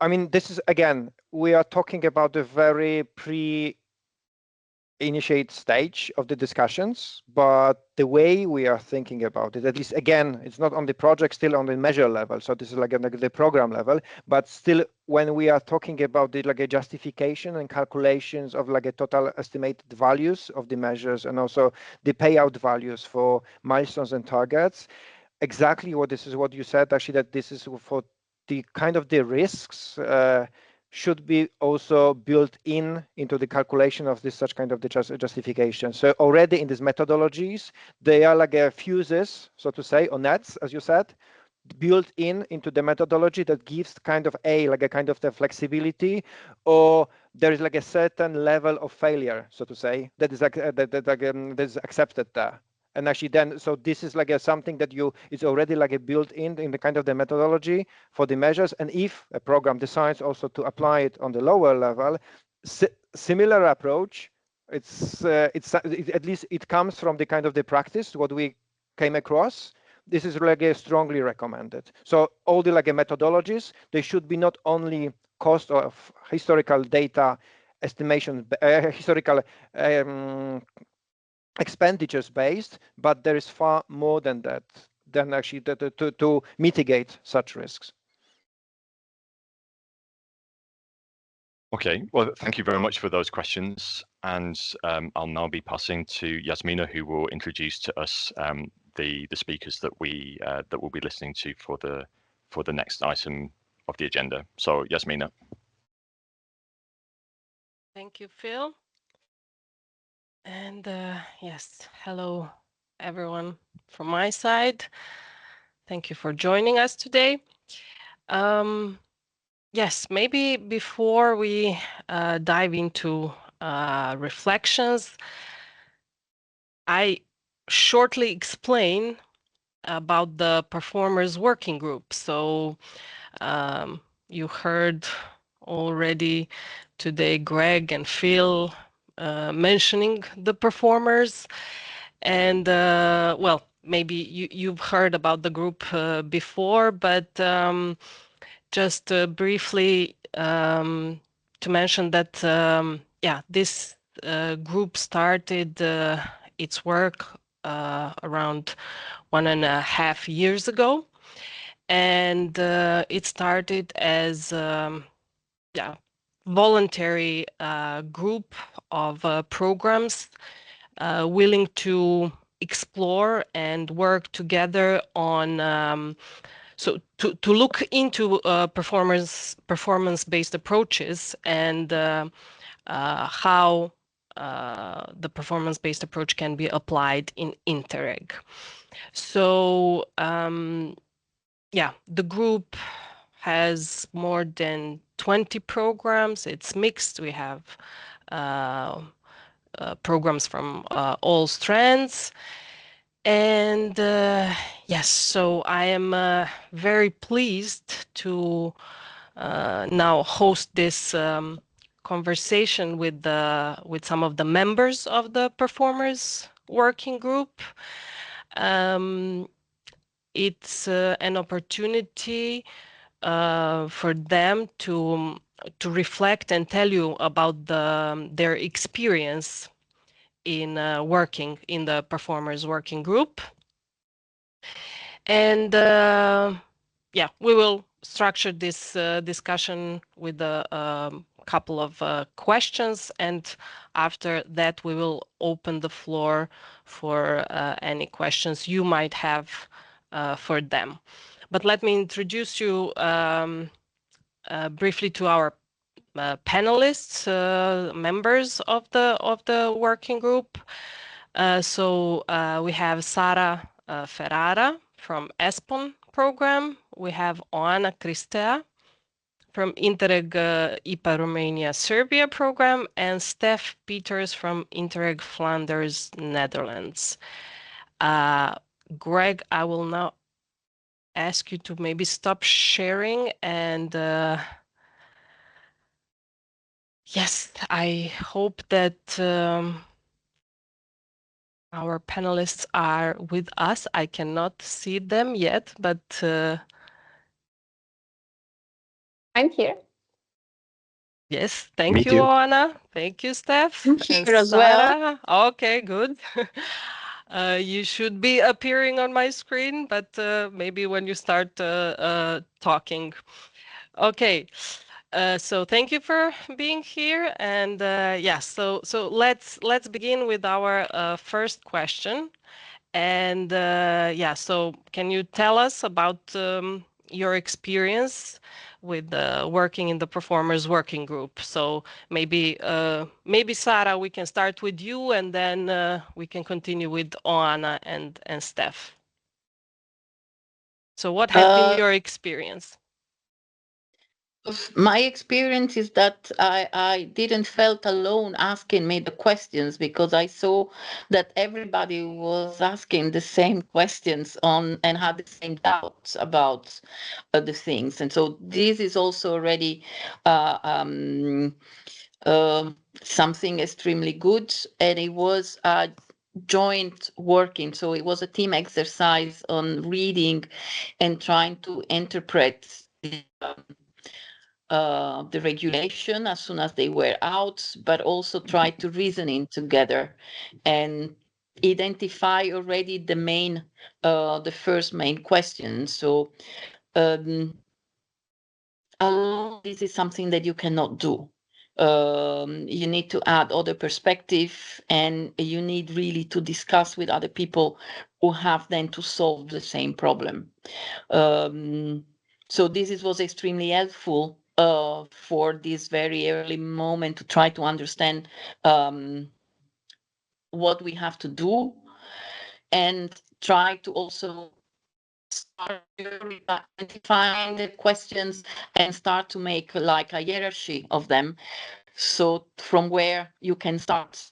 mean, this is, again, we are talking about the very pre-initiate stage of the discussions, but the way we are thinking about it, at least, again, it's not on the project, still on the measure level. So this is like the program level, but still when we are talking about the like a justification and calculations of like a total estimated values of the measures, and also the payout values for milestones and targets, exactly what this is what you said, actually, that this is for the kind of the risks should be also built into the calculation of this such kind of the justification. So already in these methodologies, they are like fuses, so to say, or nets, as you said, built into the methodology that gives kind of like a kind of the flexibility, or there is like a certain level of failure, so to say, that is like that is accepted there. And actually then, so this is like something that is already like built in the kind of the methodology for the measures. And if a program decides also to apply it on the lower level, similar approach, it's at least it comes from the kind of the practice, what we came across. This is like strongly recommended. So all the like methodologies, they should be not only cost of historical data estimation, historical expenditures based, but there is far more than that, than actually to mitigate such risks. Okay, well, thank you very much for those questions, and I'll now be passing to Yasmina, who will introduce to us the speakers that we'll be listening to for the next item of the agenda. So Yasmina. Thank you, Phil. And yes, hello everyone from my side. Thank you for joining us today. Yes, maybe before we dive into reflections, I shortly explain about the performers working group. So you heard already today Greg and Phil mentioning the performers, and well, maybe you've heard about the group before, but just briefly to mention that yeah, this group started its work around 1.5 years ago, and it started as yeah, voluntary group of programs willing to explore and work together on so to look into performance-based approaches and how the performance-based approach can be applied in Interreg. So yeah, the group has more than 20 programs. It's mixed. We have programs from all strands. And yes, so I am very pleased to now host this conversation with some of the members of the performers working group. It's an opportunity for them to reflect and tell you about their experience in working in the performers working group. And yeah, we will structure this discussion with a couple of questions, and after that we will open the floor for any questions you might have for them. But let me introduce you briefly to our panelists, members of the working group. So we have Sara Ferrara from ESPON program. We have Oana Cristea from Interreg IPA Romania Serbia program, and Steph Peters from Interreg Flanders Netherlands. Greg, I will now ask you to maybe stop sharing, and yes, I hope that our panelists are with us. I cannot see them yet, but I'm here. Yes, thank you, Oana. Thank you, Steph. I'm here as well. Okay, good. You should be appearing on my screen, but maybe when you start talking. Okay. So thank you for being here, and yeah, so let's begin with our first question. And yeah, so can you tell us about your experience with working in the performers working group? So maybe Sara, we can start with you, and then we can continue with Oana and Steph. So what has been your experience? My experience is that I didn't felt alone asking me the questions, because I saw that everybody was asking the same questions on and had the same doubts about the things. And so this is also already something extremely good. And it was joint working. So it was a team exercise on reading and trying to interpret the regulation as soon as they were out, but also try to reasoning together and identify already the main, the first main question. So alone, this is something that you cannot do. You need to add other perspective, and you need really to discuss with other people who have then to solve the same problem. So this was extremely helpful for this very early moment to try to understand what we have to do, and try to also start identifying the questions and start to make like a hierarchy of them. So from where you can start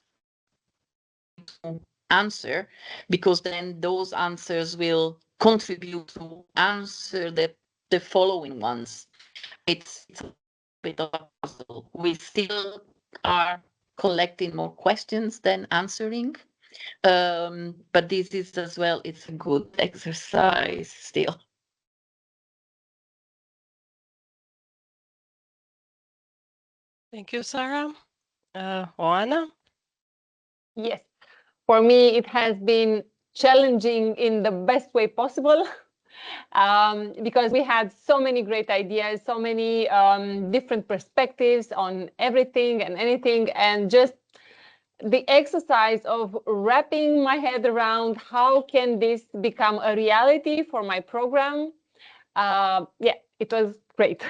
to answer, because then those answers will contribute to answer the following ones. It's a bit of a puzzle. We still are collecting more questions than answering. But this is as well, it's a good exercise still. Thank you, Sara. Oana? Yes, for me, it has been challenging in the best way possible. Because we had so many great ideas, so many different perspectives on everything and anything, and just the exercise of wrapping my head around how can this become a reality for my program, yeah, it was great.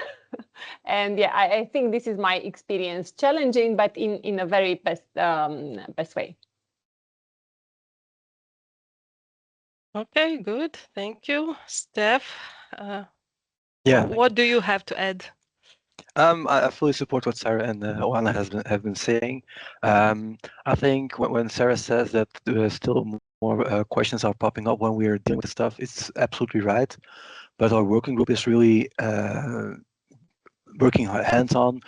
And yeah, I think this is my experience, challenging, but in a very best way. Okay, good. Thank you, Steph. Yeah. What do you have to add? I fully support what Sarah and Oana have been saying. I think when Sarah says that still more questions are popping up when we are dealing with stuff, it's absolutely right. But our working group is really working hands-on,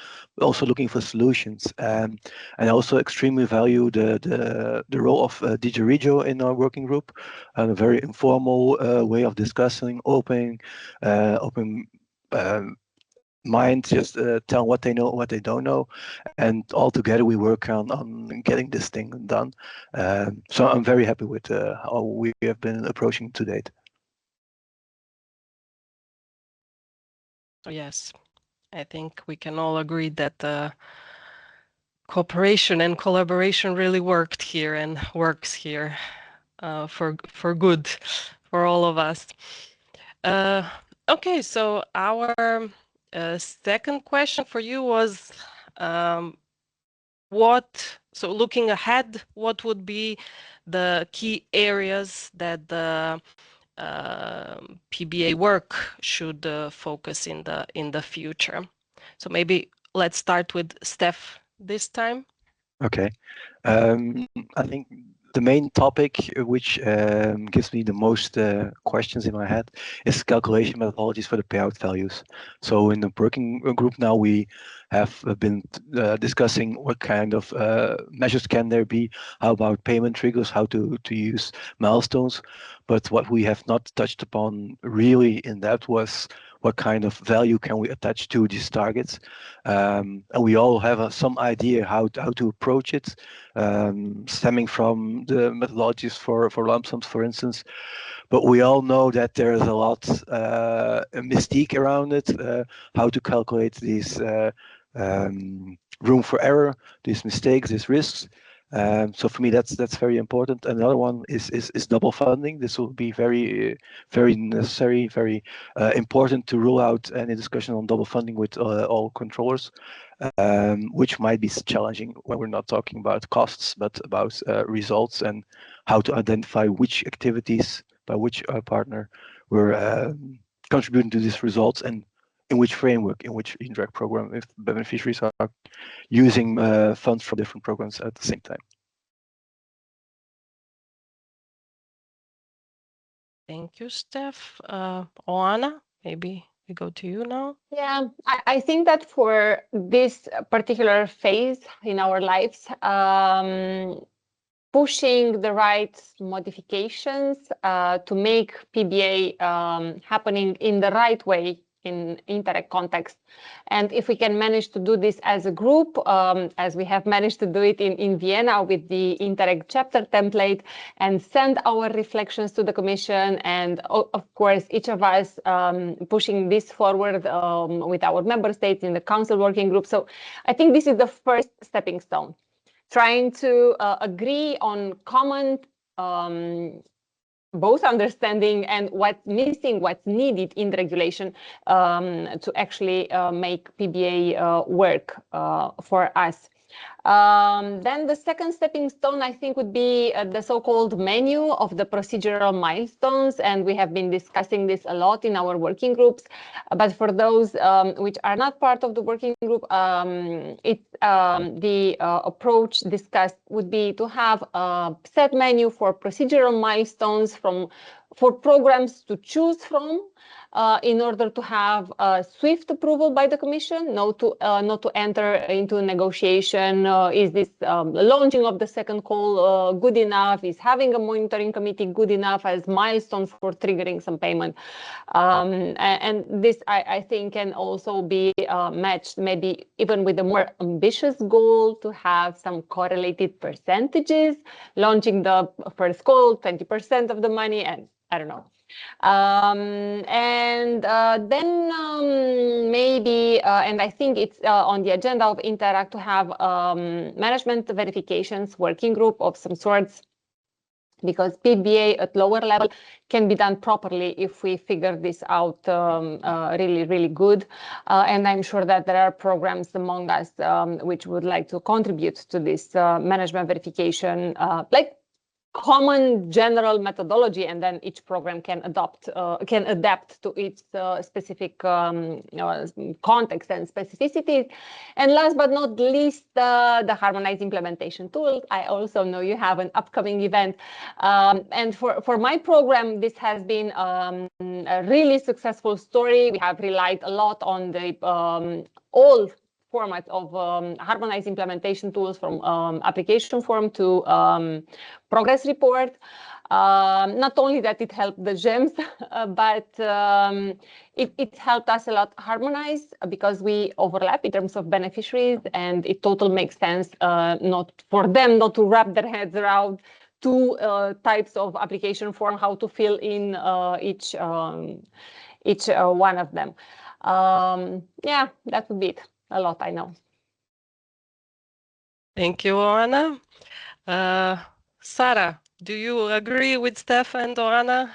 also looking for solutions. And I also extremely value the role of DJ Regio in our working group, and a very informal way of discussing, open mind, just tell what they know, what they don't know, and all together we work on getting this thing done. So I'm very happy with how we have been approaching to date. Yes, I think we can all agree that cooperation and collaboration really worked here and works here for good for all of us. Okay, so our second question for you was so looking ahead, what would be the key areas that the PBA work should focus in the future? So maybe let's start with Steph this time. Okay, I think the main topic which gives me the most questions in my head is calculation methodologies for the payout values. So in the working group now we have been discussing what kind of measures can there be, how about payment triggers, how to use milestones. But what we have not touched upon really in depth was what kind of value can we attach to these targets. And we all have some idea how to approach it, stemming from the methodologies for lump sums, for instance. But we all know that there is a lot mystique around it, how to calculate these room for error, these mistakes, these risks. So for me, that's very important. Another one is double funding. This will be very necessary, very important to rule out any discussion on double funding with all controllers, which might be challenging when we're not talking about costs, but about results and how to identify which activities by which partner were contributing to these results, and in which framework, in which indirect program, if beneficiaries are using funds from different programs at the same time. Thank you, Steph. Oana, maybe we go to you now. Yeah, I think that for this particular phase in our lives, pushing the right modifications to make PBA happening in the right way in Interreg context. And if we can manage to do this as a group, as we have managed to do it in Vienna with the Interreg chapter template, and send our reflections to the Commission, and of course, each of us pushing this forward with our member states in the Council working group. So I think this is the first stepping stone. Trying to agree on common both understanding and what's missing, what's needed in the regulation to actually make PBA work for us. Then the second stepping stone, I think, would be the so-called menu of the procedural milestones. And we have been discussing this a lot in our working groups. But for those which are not part of the working group, the approach discussed would be to have a set menu for procedural milestones for programs to choose from, in order to have a swift approval by the Commission, not to enter into a negotiation. Is this launching of the second call good enough? Is having a monitoring committee good enough as milestone for triggering some payment? And this, I think, can also be matched maybe even with a more ambitious goal to have some correlated percentages, launching the first call, 20% of the money, and I don't know, Then maybe, and I think it's on the agenda of Interact to have management verifications working group of some sorts, because PBA at lower level can be done properly if we figure this out really, really good. And I'm sure that there are programs among us which would like to contribute to this management verification, like common general methodology, and then each program can adapt to its specific context and specificities. And last but not least, the harmonized implementation tool. I also know you have an upcoming event, and for my program, this has been a really successful story. We have relied a lot on the all formats of harmonized implementation tools, from application form to progress report. Not only that it helped the GEMS, but it helped us a lot harmonize, because we overlap in terms of beneficiaries, and it totally makes sense not for them not to wrap their heads around two types of application form, how to fill in each one of them. Yeah, that would be it. A lot, I know. Thank you, Oana. Sarah, do you agree with Steph and Oana?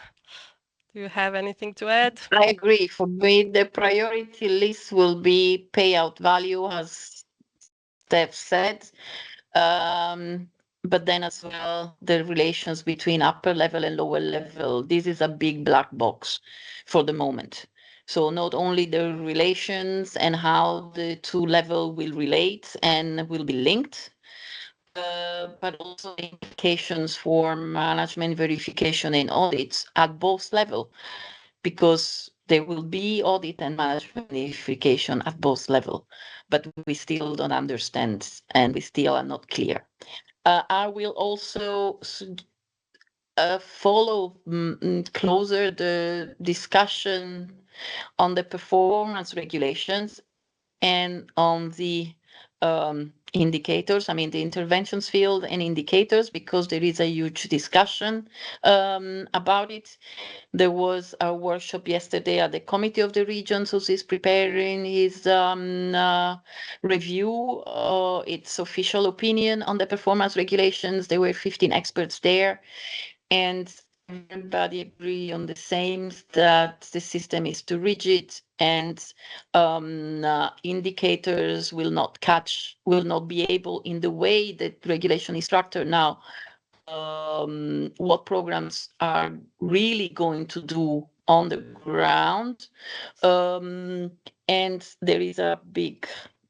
Do you have anything to add? I agree. For me, the priority list will be payout value, as Steph said. But then as well, the relations between upper level and lower level. This is a big black box for the moment. So not only the relations and how the two levels will relate and will be linked, but also the implications for management verification and audits at both levels, because there will be audit and management verification at both levels, but we still don't understand and we still are not clear. I will also follow closer the discussion on the performance regulations and on the indicators, I mean the interventions field and indicators, because there is a huge discussion about it. There was a workshop yesterday at the Committee of the Regions, who is preparing his review, its official opinion on the performance regulations. There were 15 experts there, and everybody agree on the same, that the system is too rigid, and indicators will not be able, in the way that regulation is structured now, what programs are really going to do on the ground. And there is a big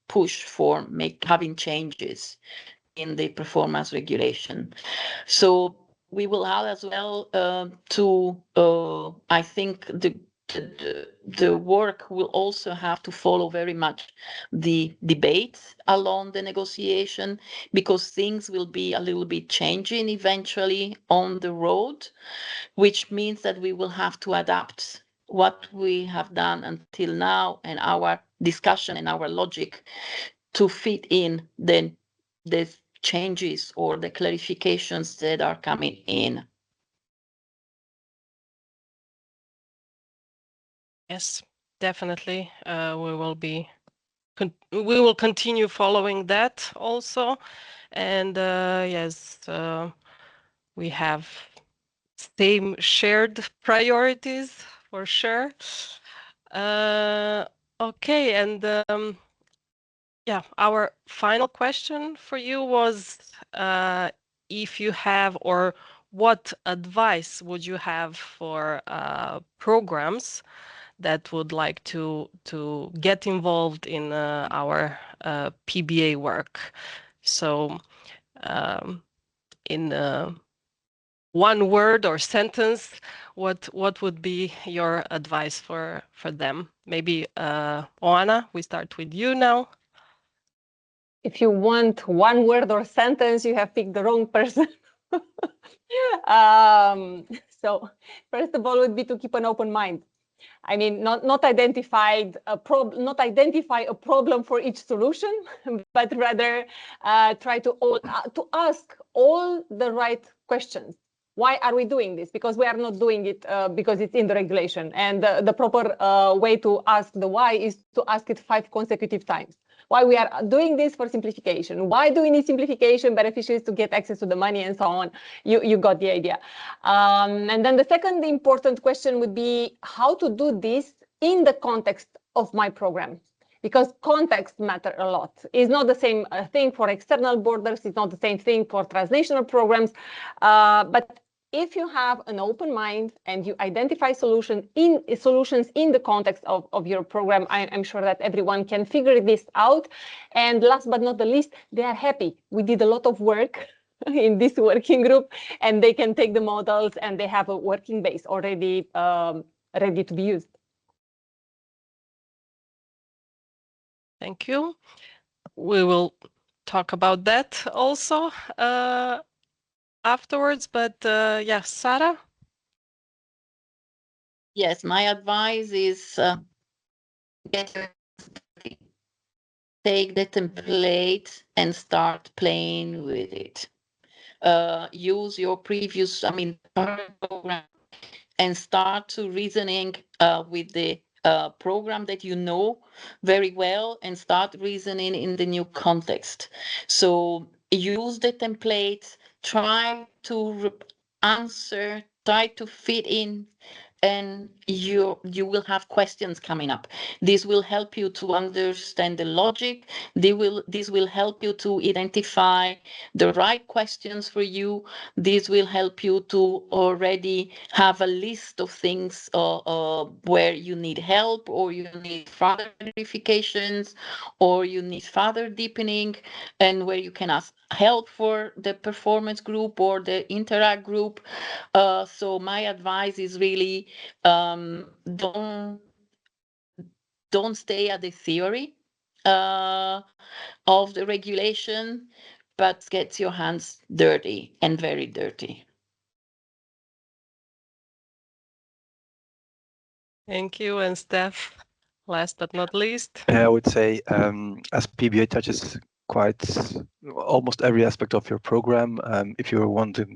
push for having changes in the performance regulation. So we will have as well I think the work will also have to follow very much the debate along the negotiation, because things will be a little bit changing eventually on the road, which means that we will have to adapt what we have done until now and our discussion and our logic to fit in the changes or the clarifications that are coming in. Yes, definitely. We will continue following that also, and yes, we have same shared priorities for sure. Okay, and yeah, our final question for you was if you have, or what advice would you have for programs that would like to get involved in our PBA work? So in one word or sentence, what would be your advice for them? Maybe Oana, we start with you now. If you want one word or sentence, you have picked the wrong person. So first of all would be to keep an open mind. I mean, not identify a problem for each solution, but rather try to ask all the right questions. Why are we doing this? Because we are not doing it because it's in the regulation. And the proper way to ask the why is to ask it 5 consecutive times. Why we are doing this for simplification? Why do we need simplification? Beneficiaries to get access to the money and so on. You got the idea. And then the second important question would be how to do this in the context of my program. Because context matter a lot. It's not the same thing for external borders. It's not the same thing for transnational programs. But if you have an open mind and you identify solutions in the context of your program, I'm sure that everyone can figure this out. And last but not the least, they are happy. We did a lot of work in this working group, and they can take the models and they have a working base already ready to be used. Thank you. We will talk about that also afterwards, but yeah, Sarah? Yes, my advice is take the template and start playing with it. Use your previous, program and start to reasoning with the program that you know very well and start reasoning in the new context. So use the template, try to answer, try to fit in, and you will have questions coming up. This will help you to understand the logic. This will help you to identify the right questions for you. This will help you to already have a list of things where you need help, or you need further verifications, or you need further deepening, and where you can ask help for the performance group or the interact group. So my advice is really don't stay at the theory of the regulation, but get your hands dirty and very dirty. Thank you. And Steph, last but not least. I would say as PBA touches quite almost every aspect of your program, if you want to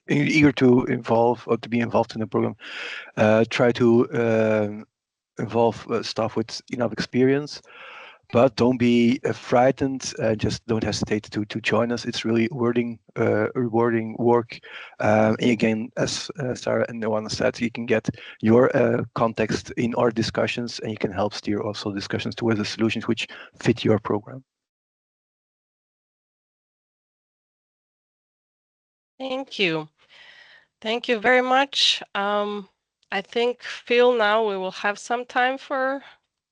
eager to involve or to be involved in the program, try to involve staff with enough experience, but don't be frightened. Just don't hesitate to join us. It's really rewarding work. And again, as Sarah and Ioana said, you can get your context in our discussions, and you can help steer also discussions towards the solutions which fit your program. Thank you. Thank you very much. I think, Phil, now we will have some time for...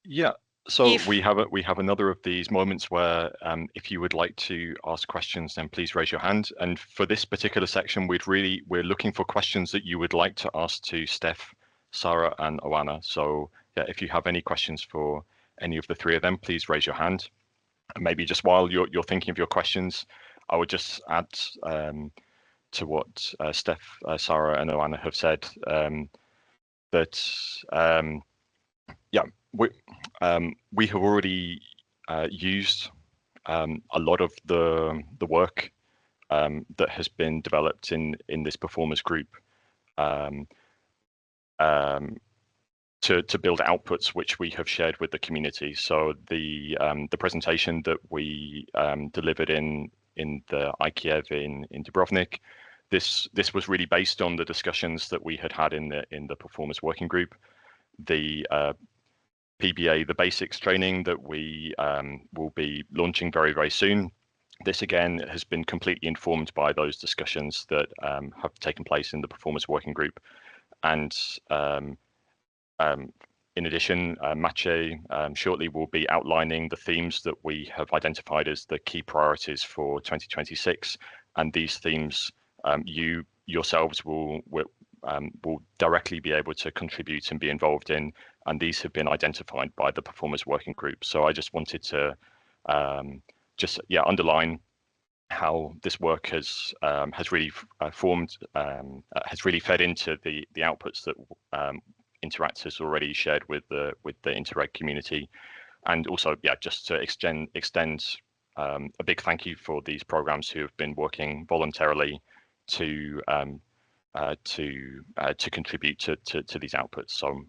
Yeah, so we have another of these moments where if you would like to ask questions, then please raise your hand. And for this particular section, we're looking for questions that you would like to ask to Steph, Sarah, and Ioana. So yeah, if you have any questions for any of the three of them, please raise your hand. And maybe just while you're thinking of your questions, I would just add to what Steph, Sarah, and Ioana have said, that yeah, we have already used a lot of the work that has been developed in this performers group to build outputs which we have shared with the community. So the presentation that we delivered in the IKEV in Dubrovnik, this was really based on the discussions that we had in the performers working group. The PBA, the basics training that we will be launching very, very soon. This again has been completely informed by those discussions that have taken place in the performance working group. And in addition, Maciej shortly will be outlining the themes that we have identified as the key priorities for 2026. And these themes you yourselves will directly be able to contribute and be involved in, and these have been identified by the performers working group. So I just wanted to underline how this work has really formed, has really fed into the outputs that Interact has already shared with the Interreg community, and also just to extend a big thank you for these programs who have been working voluntarily to to contribute to these outputs. So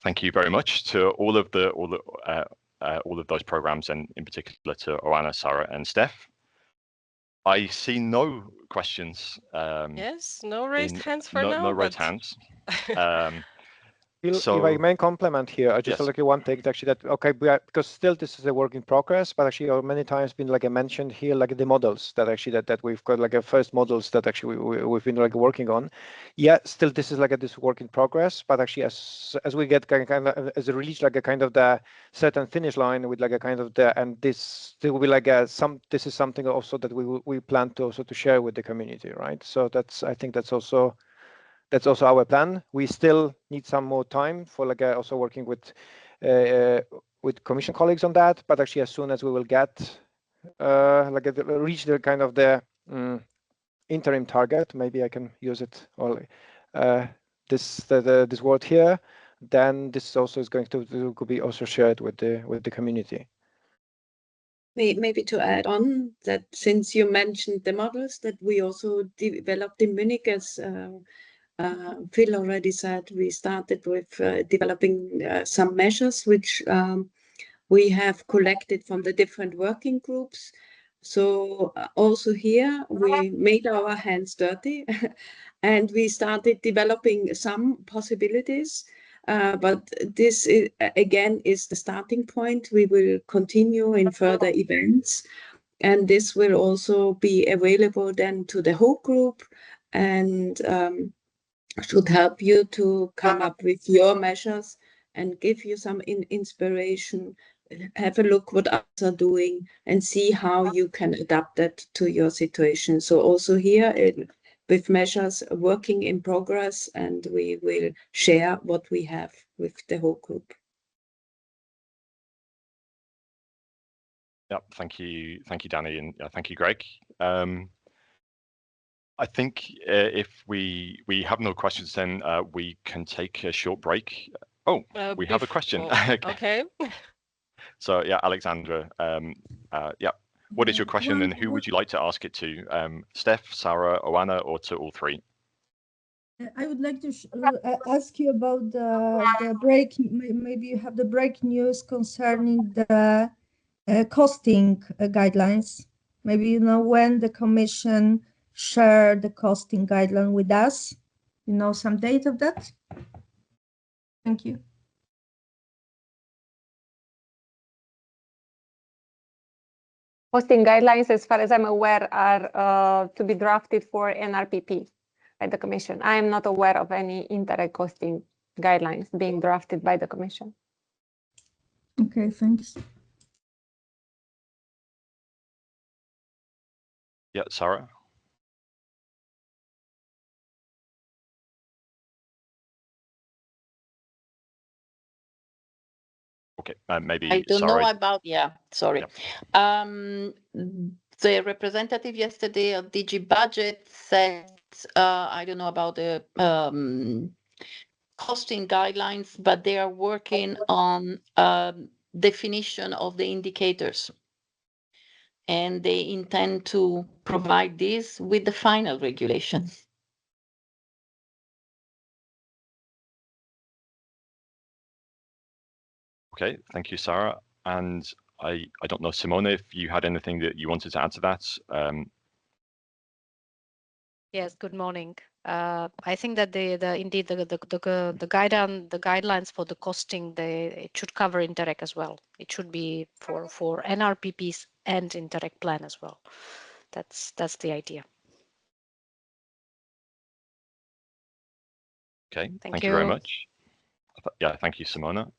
thank you very much to all of those programs, and in particular to Oana, Sarah, and Steph. I see no questions. Yes, no raised hands for now. No raised hands. If I may complement here, I just like one thing actually that okay, because still this is a work in progress, but actually many times been like I mentioned here, like the models that actually that we've got like a first models that actually we've been like working on. Yeah, still this is like this work in progress, but actually as we get kind of as a release like a kind of the certain finish line with like a kind of the and this there will be like this is something also that we plan to also to share with the community, right? So that's I think that's also our plan. We still need some more time for like also working with commission colleagues on that. But actually, as soon as we will get reach the kind of the interim target, maybe I can use it or this word here. Then this also is going to be also shared with the community. Maybe to add on that, since you mentioned the models that we also developed in Munich, as Phil already said, we started with developing some measures which we have collected from the different working groups. So also here we made our hands dirty and we started developing some possibilities. But this is, again, is the starting point. We will continue in further events, and this will also be available then to the whole group, and should help you to come up with your measures and give you some inspiration. Have a look what others are doing and see how you can adapt that to your situation. So also here with measures working in progress, and we will share what we have with the whole group. Yeah, thank you, Danny, and thank you, Greg. I think if we have no questions, then we can take a short break. Oh, we have a question. Okay. So yeah, Alexandra, yeah, what is your question and who would you like to ask it to? Steph, Sarah, Oana, or to all three? I would like to ask you about the break. Maybe you have the break news concerning the costing guidelines. Maybe you know when the Commission shared the costing guideline with us. You know some date of that? Thank you. Costing guidelines, as far as I'm aware, are to be drafted for NRPP by the Commission. I am not aware of any Interreg costing guidelines being drafted by the Commission. Okay, thanks. Yeah, Sarah. Okay, maybe I don't Sarah. know about, sorry. Yeah. The representative yesterday of DG Budget said, I don't know about the costing guidelines, but they are working on definition of the indicators. And they intend to provide this with the final regulation. Okay, thank you, Sarah. And I don't know, Simona, if you had anything that you wanted to add to that. Yes, good morning. I think that indeed the guidelines for the costing, it should cover Interreg as well. It should be for NRPPs and Interreg plan as well. That's the idea. Okay, thank you very much. Yeah, thank you, Simona.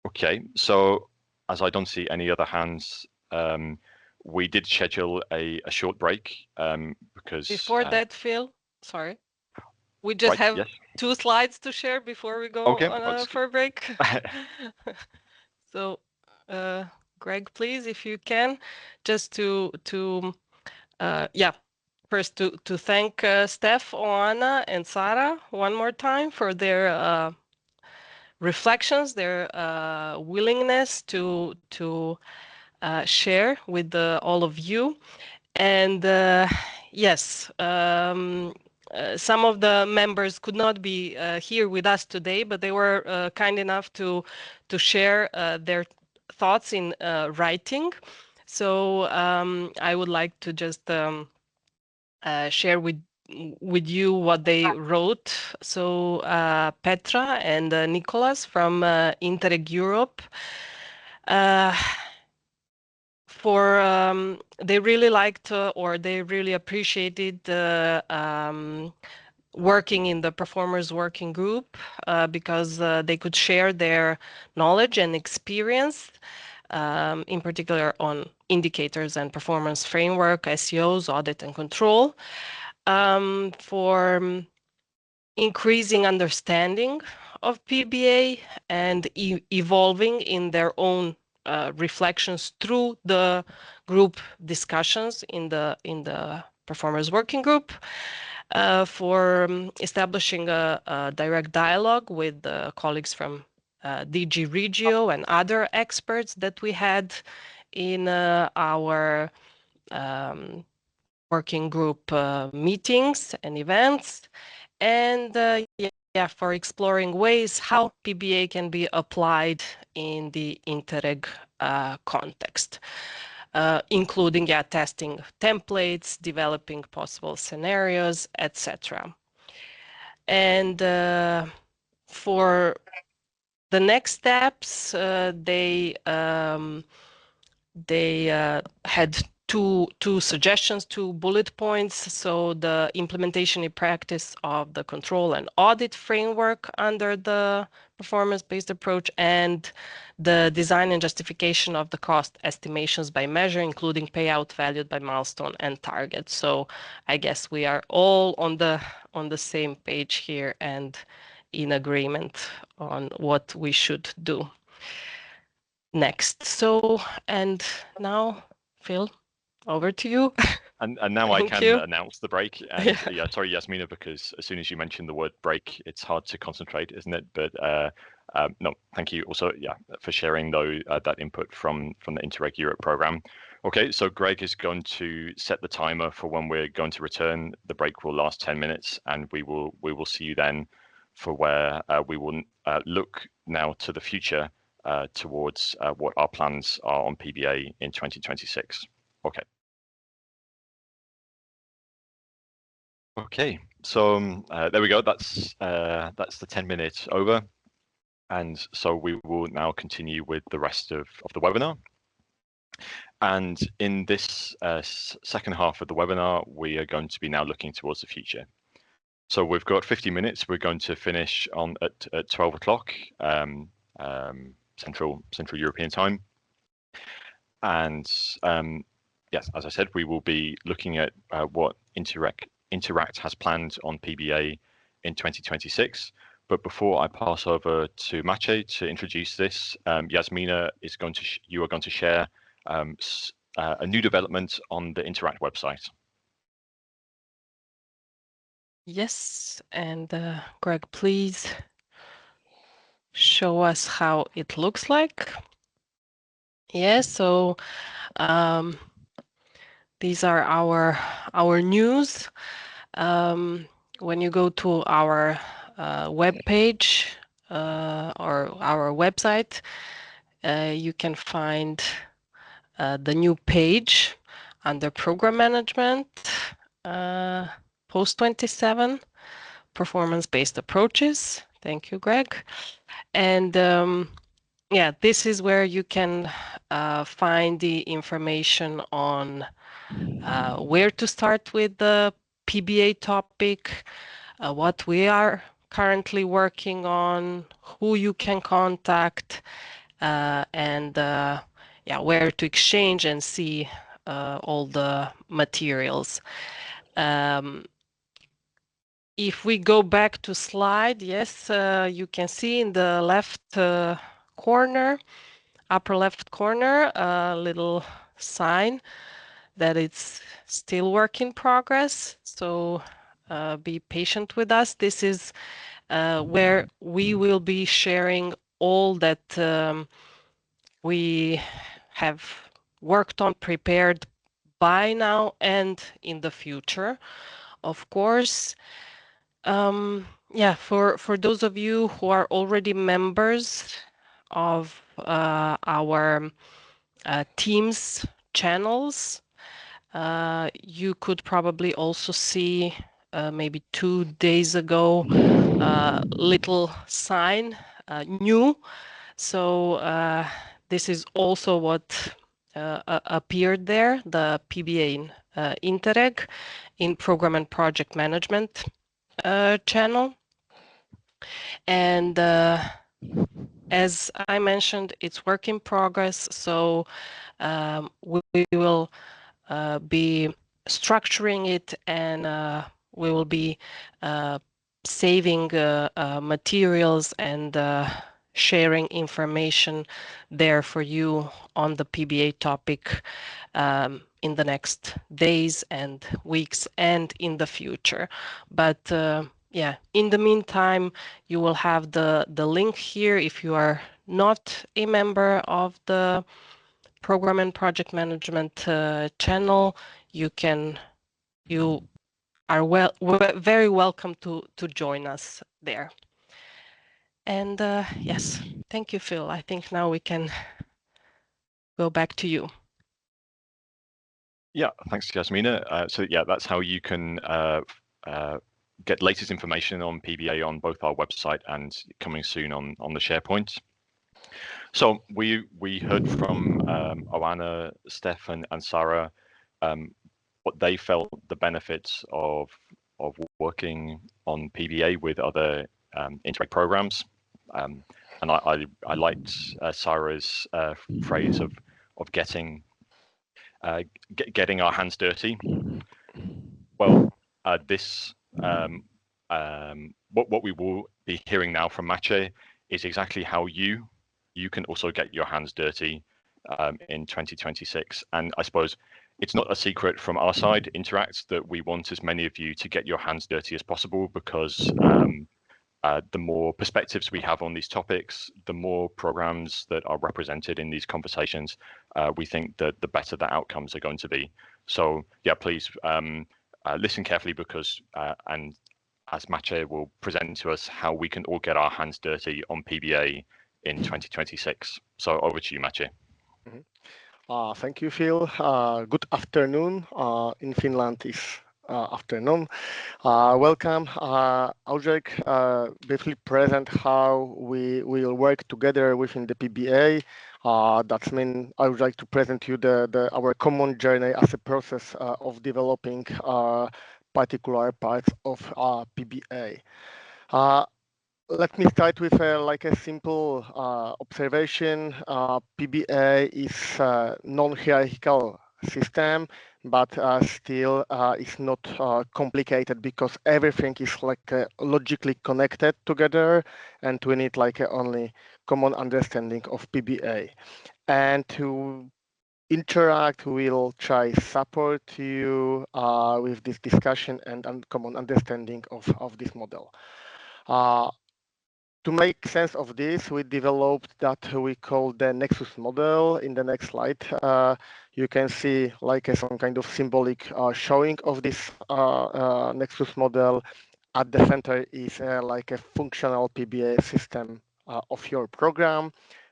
Okay, so as I don't see any other hands, we did schedule a short break because before that, Phil, sorry, we just have 2 slides to share before we go for a break. So, Greg, please, if you can, just to first to thank Steph, Oana, and Sarah one more time for their reflections, their willingness to share with all of you. And yes, some of the members could not be here with us today, but they were kind enough to share their thoughts in writing. So I would like to just share with you what they wrote. So Petra and Nicholas from Interreg Europe, they really liked or they really appreciated working in the performers working group because they could share their knowledge and experience, in particular on indicators and performance framework, SEOs, audit and control, for increasing understanding of PBA and evolving in their own reflections through the group discussions in the performers working group, for establishing a direct dialogue with the colleagues from DG Regio and other experts that we had in our working group meetings and events, and for exploring ways how PBA can be applied in the Interreg context, including testing templates, developing possible scenarios, etc. And for the next steps, they had two suggestions, 2 bullet points. So the implementation in practice of the control and audit framework under the performance-based approach, and the design and justification of the cost estimations by measure, including payout valued by milestone and target. So I guess we are all on the same page here and in agreement on what we should do next. So, and now, Phil, over to you. And now I can announce the break. And Yeah. Sorry, Yasmina, because as soon as you mention the word break, it's hard to concentrate, isn't it? But no, thank you also, for sharing that input from the Interreg Europe program. Okay, so Greg is going to set the timer for when we're going to return. The break will last 10 minutes, and we will see you then for where we will look now to the future towards what our plans are on PBA in 2026. Okay. Okay, so there we go. That's the 10 minutes over, and so we will now continue with the rest of the webinar. And in this second half of the webinar, we are going to be now looking towards the future. So we've got 50 minutes. We're going to finish at 12 o'clock Central European time, and yes, as I said, we will be looking at what Interact has planned on PBA in 2026. But before I pass over to Maciej to introduce this, Yasmina is you are going to share a new development on the Interact website. Yes, and Greg, please show us how it looks like. Yes, so these are our news. When you go to our web page or our website, you can find the new page under Program Management, Post 27, Performance-Based Approaches. Thank you, Greg. And yeah, this is where you can find the information on where to start with the PBA topic, what we are currently working on, who you can contact, and yeah, where to exchange and see all the materials. If we go back to slide, yes, you can see in the left corner, upper left corner, a little sign that it's still work in progress. So be patient with us. This is where we will be sharing all that we have worked on, prepared by now and in the future, of course. Yeah, for those of you who are already members of our Teams channels, you could probably also see maybe 2 days ago little sign new. So this is also what appeared there, the PBA in Interreg in Program and Project Management channel. And as I mentioned, it's work in progress. So we will be structuring it, and we will be saving materials and sharing information there for you on the PBA topic in the next days and weeks and in the future. But yeah, in the meantime, you will have the link here. If you are not a member of the Program and Project Management channel, you are very welcome to join us there. And yes, thank you, Phil. I think now we can go back to you. Yeah, thanks, Jasmina. So yeah, that's how you can get latest information on PBA on both our website and coming soon on the SharePoint. So we heard from Oana, Stefan, and Sarah what they felt the benefits of working on PBA with other Interreg programs, and I liked Sarah's phrase of getting our hands dirty. Well, what we will be hearing now from Maciej is exactly how you can also get your hands dirty in 2026. And I suppose it's not a secret from our side, Interact, that we want as many of you to get your hands dirty as possible, because the more perspectives we have on these topics, the more programs that are represented in these conversations, we think that the better the outcomes are going to be. So yeah, please listen carefully, because and as Maciej will present to us how we can all get our hands dirty on PBA in 2026. So over to you, Maciej. Thank you, Phil. Good afternoon. In Finland is afternoon. Welcome. I would like briefly present how we will work together within the PBA. That means I would like to present you our common journey as a process of developing particular parts of PBA. Let me start with a simple observation. PBA is a non-hierarchical system, but still is not complicated, because everything is logically connected together, and we need only common understanding of PBA. And to interact, we'll try support you with this discussion and common understanding of this model. To make sense of this, we developed that we call the Nexus model. In the next slide, you can see some kind of symbolic showing of this Nexus model. At the center is a functional PBA system of your program.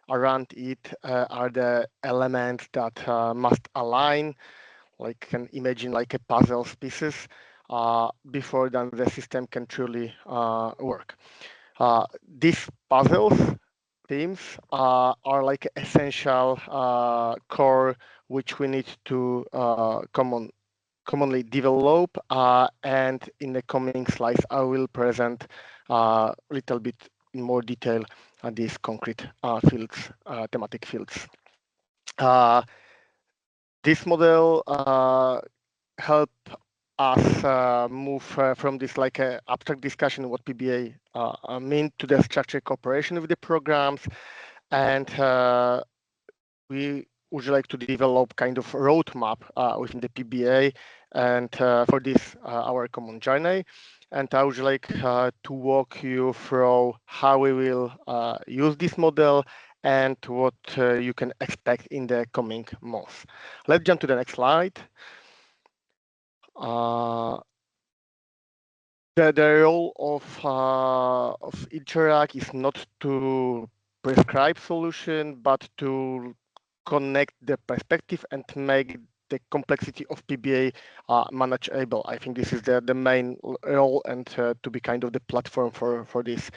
Around it are the elements that must align, can imagine a puzzle pieces, before then the system can truly work. These puzzles themes are essential core which we need to commonly develop, and in the coming slides I will present a little bit in more detail these concrete fields, thematic fields. This model help us move from this abstract discussion of what PBA mean to the structured cooperation with the programs, and we would like to develop kind of roadmap within the PBA, and for this our common journey. And I would like to walk you through how we will use this model and what you can expect in the coming months. Let's jump to the next slide. The role of Interact is not to prescribe solution, but to connect the perspective and make the complexity of PBA manageable. I think this is the main role, and to be kind of the platform for this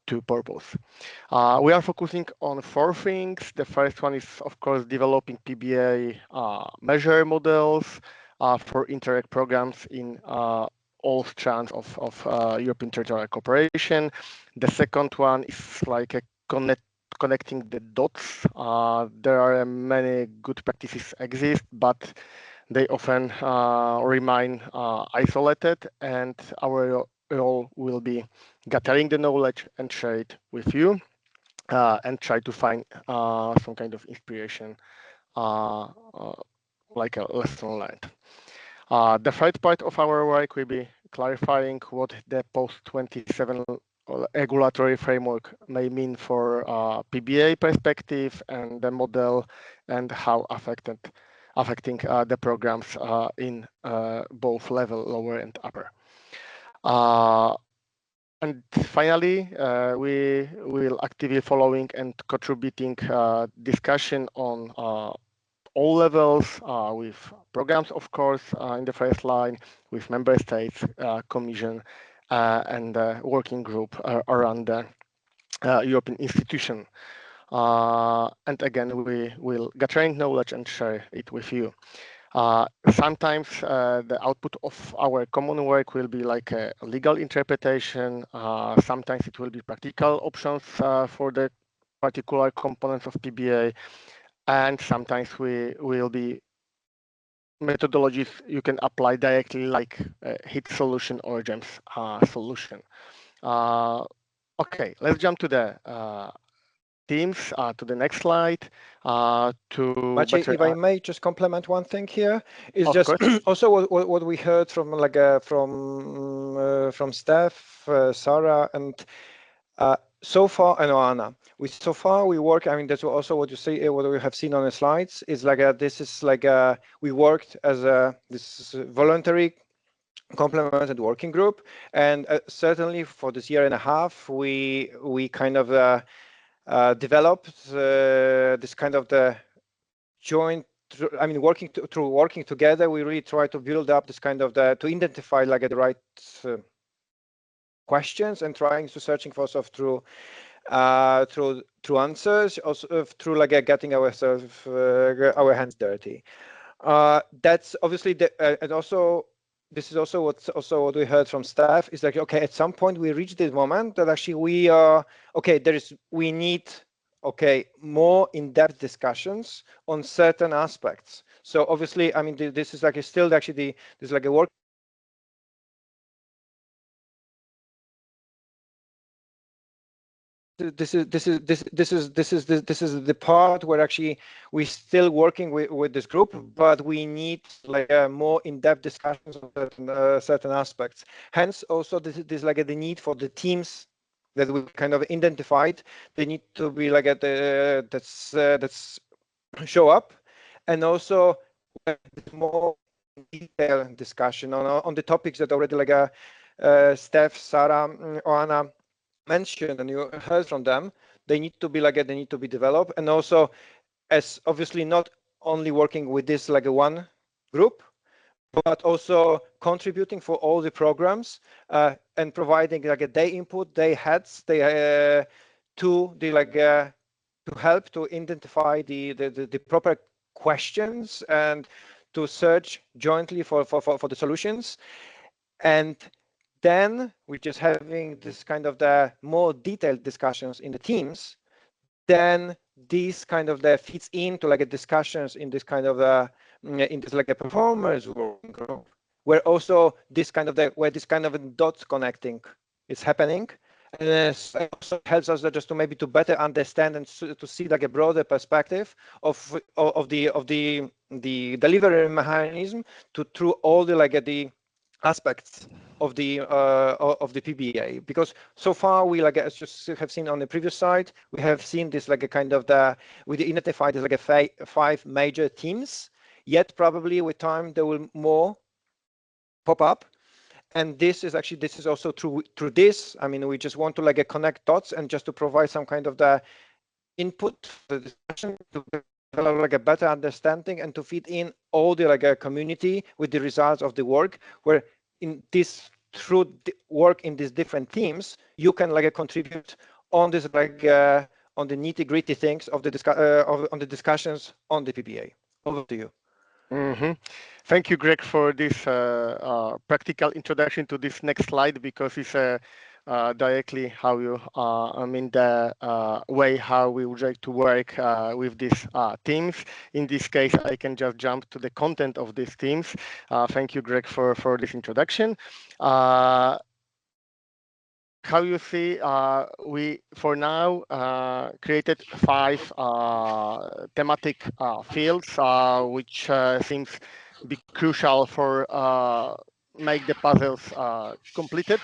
two purpose. We are focusing on 4 things. The first one is, of course, developing PBA measure models for Interact programs in all strands of European territorial cooperation. The second one is like a connecting the dots. There are many good practices exist, but they often remain isolated, and our role will be gathering the knowledge and share it with you, and try to find some kind of inspiration, like a lesson learned. The third part of our work will be clarifying what the post-27 regulatory framework may mean for PBA perspective and the model, and how affecting the programs in both level, lower and upper. And finally, we will actively following and contributing discussion on all levels, with programs, of course, in the first line, with member states, commission, and working group around the European institution. And again, we will gather knowledge and share it with you. Sometimes the output of our common work will be like a legal interpretation. Sometimes it will be practical options for the particular components of PBA. And sometimes we will be methodologies you can apply directly, like HIT solution or GEMS solution. Okay, let's jump to the teams, to the next slide. Maciej, if I may just complement one thing here, is Of just course. also what we heard from like from Steph, Sarah, and so far, and Anna. So far we work. I mean, that's also what you say. What we have seen on the slides is like this is like we worked as this voluntary complemented working group, and certainly for this year and a half, we kind of developed this kind of the joint. I mean, working together, we really try to build up this kind of to identify like the right questions, and trying to searching for stuff through answers, also through like getting ourselves our hands dirty. That's obviously and also this is also what we heard from staff is like, okay, at some point we reach this moment that actually we are okay. We need more in-depth discussions on certain aspects. So obviously, I mean, this is like still actually this is like a work. This is the part where actually we're still working with this group, but we need like more in-depth discussions on certain aspects. Hence, also this like the need for the teams that we kind of identified. They need to be like that's show up, and also more detailed discussion on the topics that already like Steph, Sarah, or Anna mentioned, and you heard from them. They need to be like they need to be developed, and also as obviously not only working with this like one group, but also contributing for all the programs and providing like their input, their heads, to help to identify the proper questions and to search jointly for the solutions. And then we're just having this kind of the more detailed discussions in the teams. Then this kind of fits into like a discussions in this kind of in this like a performers working group, where also this kind of where this kind of dots connecting is happening. And it also helps us just to maybe to better understand and to see like a broader perspective of the delivery mechanism through all the like the aspects of the PBA, because so far we, like as you have seen on the previous slide, we have seen this like a kind of we identified as like a 5 major themes. Yet probably with time there will more pop up, and this is also through this. I mean, we just want to like connect dots and just to provide some kind of the input for the discussion to develop like a better understanding and to feed in all the like a community with the results of the work, where in this through the work in these different themes you can like contribute on this like on the nitty-gritty things of the on the discussions on the PBA. Over to you. Thank you, Greg, for this practical introduction to this next slide, because it's directly how you, I mean, the way how we would like to work with these teams. In this case, I can just jump to the content of these teams. Thank you, Greg, for this introduction. How you see, we for now created 5 thematic fields, which seems be crucial for make the puzzles completed.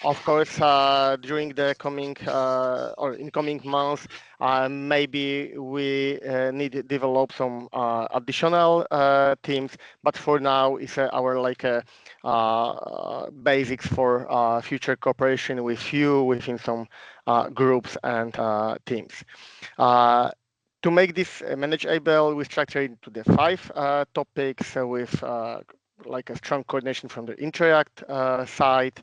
Of course, during the coming or in coming months, maybe we need to develop some additional themes, but for now, it's our like basics for future cooperation with you within some groups and teams. To make this manageable, we structure it into the 5 topics with like a strong coordination from the Interact side.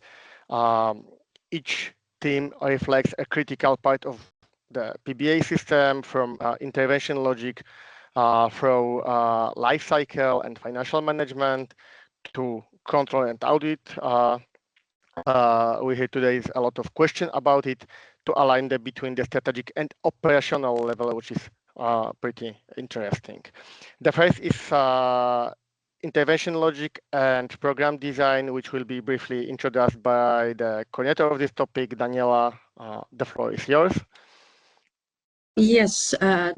Each team reflects a critical part of the PBA system, from intervention logic through life cycle and financial management to control and audit. We hear today is a lot of question about it, to align between the strategic and operational level, which is pretty interesting. The first is intervention logic and program design, which will be briefly introduced by the coordinator of this topic, Daniela. The floor is yours. Yes,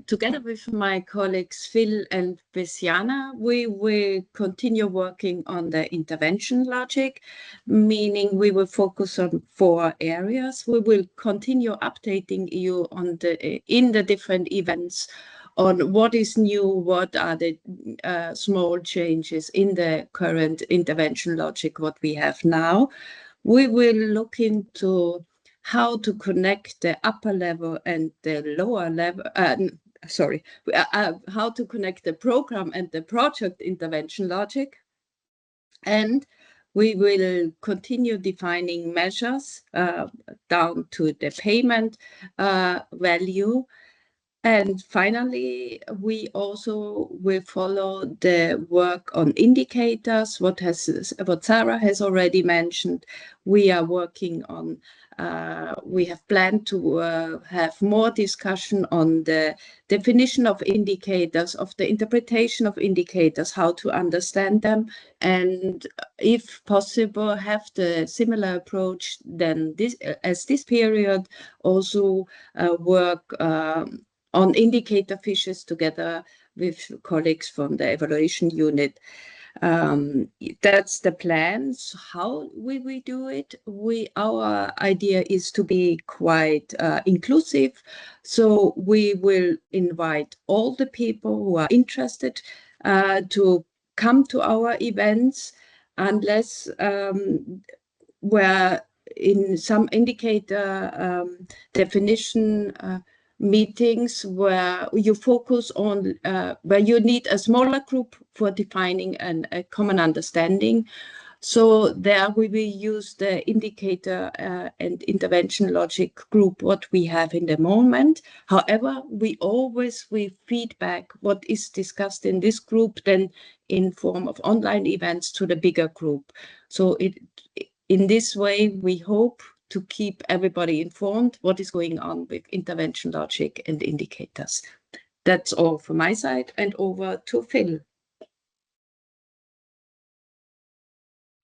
together with my colleagues Phil and Besiana, we will continue working on the intervention logic, meaning we will focus on 4 areas. We will continue updating you on in the different events on what is new, what are the small changes in the current intervention logic, what we have now. We will look into how to connect the upper level and the lower level, how to connect the program and the project intervention logic. And we will continue defining measures down to the payment value. And finally, we also will follow the work on indicators, what Sarah has already mentioned. We are working on, we have planned to have more discussion on the definition of indicators, of the interpretation of indicators, how to understand them, and if possible, have the similar approach than this period, also work on indicator fishes together with colleagues from the evaluation unit. That's the plans. How will we do it? Our idea is to be quite inclusive. So we will invite all the people who are interested to come to our events, unless where in some indicator definition meetings where you focus on where you need a smaller group for defining a common understanding. So there we will use the indicator and intervention logic group, what we have in the moment. However, we always with feedback what is discussed in this group, then in form of online events to the bigger group. So in this way, we hope to keep everybody informed what is going on with intervention logic and indicators. That's all from my side, and over to Phil.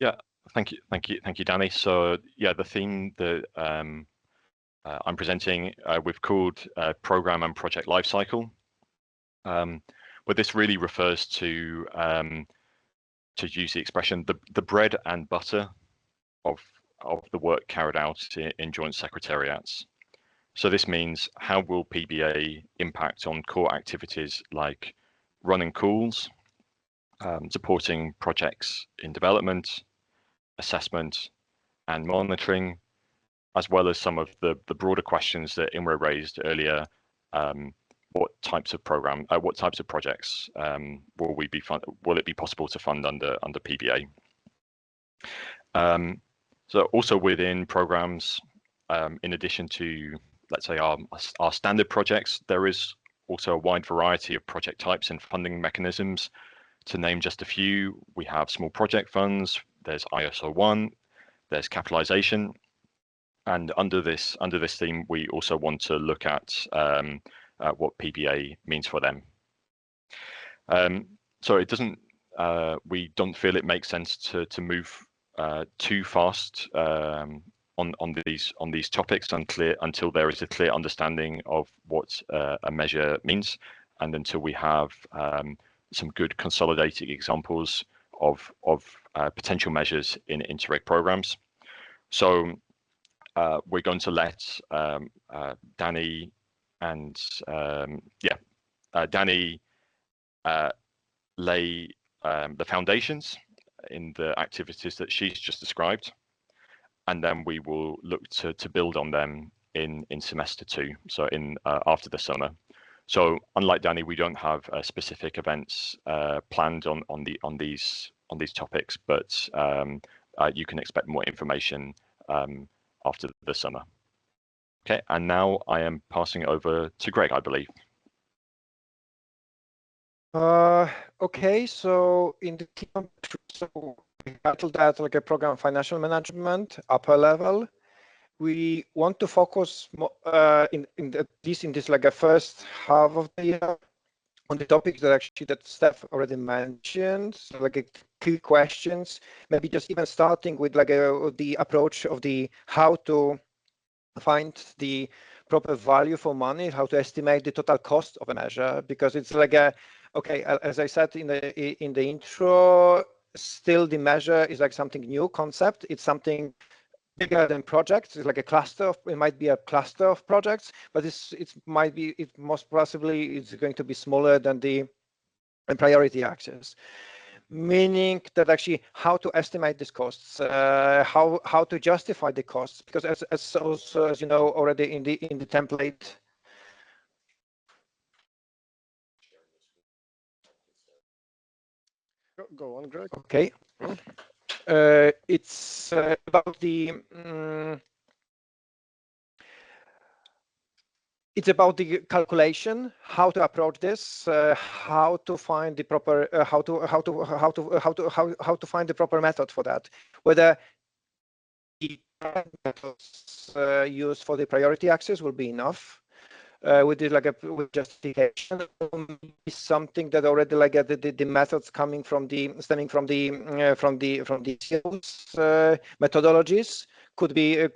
Yeah, thank you, Danny. So yeah, the theme that I'm presenting we've called program and project lifecycle. But this really refers to use the expression the bread and butter the work carried out in joint secretariats. So this means how will PBA impact on core activities like running calls, supporting projects in development, assessment, and monitoring, as well as some of the broader questions that Imre raised earlier. What types of projects will it be possible to fund under PBA? So also within programs, in addition to, let's say, our standard projects, there is also a wide variety of project types and funding mechanisms. To name just a few, we have small project funds, there's ISO 1, there's capitalization, and under this theme, we also want to look at what PBA means for them. So it doesn't, we don't feel it makes sense to move too fast on these topics until there is a clear understanding of what a measure means, and until we have some good consolidating examples of potential measures in Interreg programs. So we're going to let Danny and Danny lay the foundations in the activities that she's just described, and then we will look to build on them in semester 2, so in after the summer. So unlike Danny, we don't have specific events planned on these topics, but you can expect more information after the summer. Okay, and now I am passing over to Greg, I believe. Okay, so in the team, so we titled that like a program financial management upper level. We want to focus in this like a first half of the year on the topics that Steph already mentioned, so like a key questions, maybe just even starting with like the approach of the how to find the proper value for money, how to estimate the total cost of a measure, because it's like okay, as I said in the intro, still the measure is like something new concept. It's something bigger than projects. It's like a cluster of, it might be a cluster of projects, but it most possibly it's going to be smaller than the priority axis. Meaning that actually how to estimate these costs, how to justify the costs, because as you know already in the template. Go on, Greg. Okay. It's about the calculation, how to approach this, how to find the proper how to find the proper method for that. Whether the methods used for the priority axis will be enough. With justification, something that already like the methods stemming from the skills methodologies could be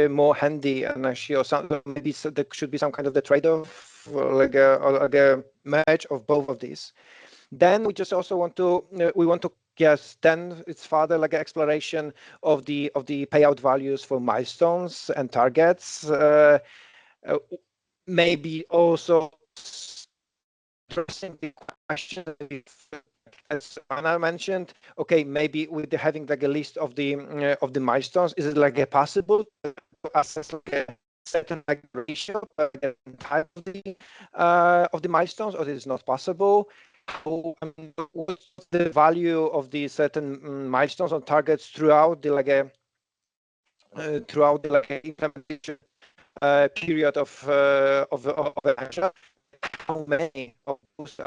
more handy, and actually, or maybe there should be some kind of the trade-off, like a merge of both of these. Then we just also want to yes, then it's further like an exploration of the payout values for milestones and targets. Maybe also addressing the question, as Anna mentioned, okay, maybe with having like a list of the milestones, is it like a possible to assess like a certain like ratio type of the milestones, or is it not possible? What's the value of the certain milestones or targets throughout the implementation period of a measure? How many of those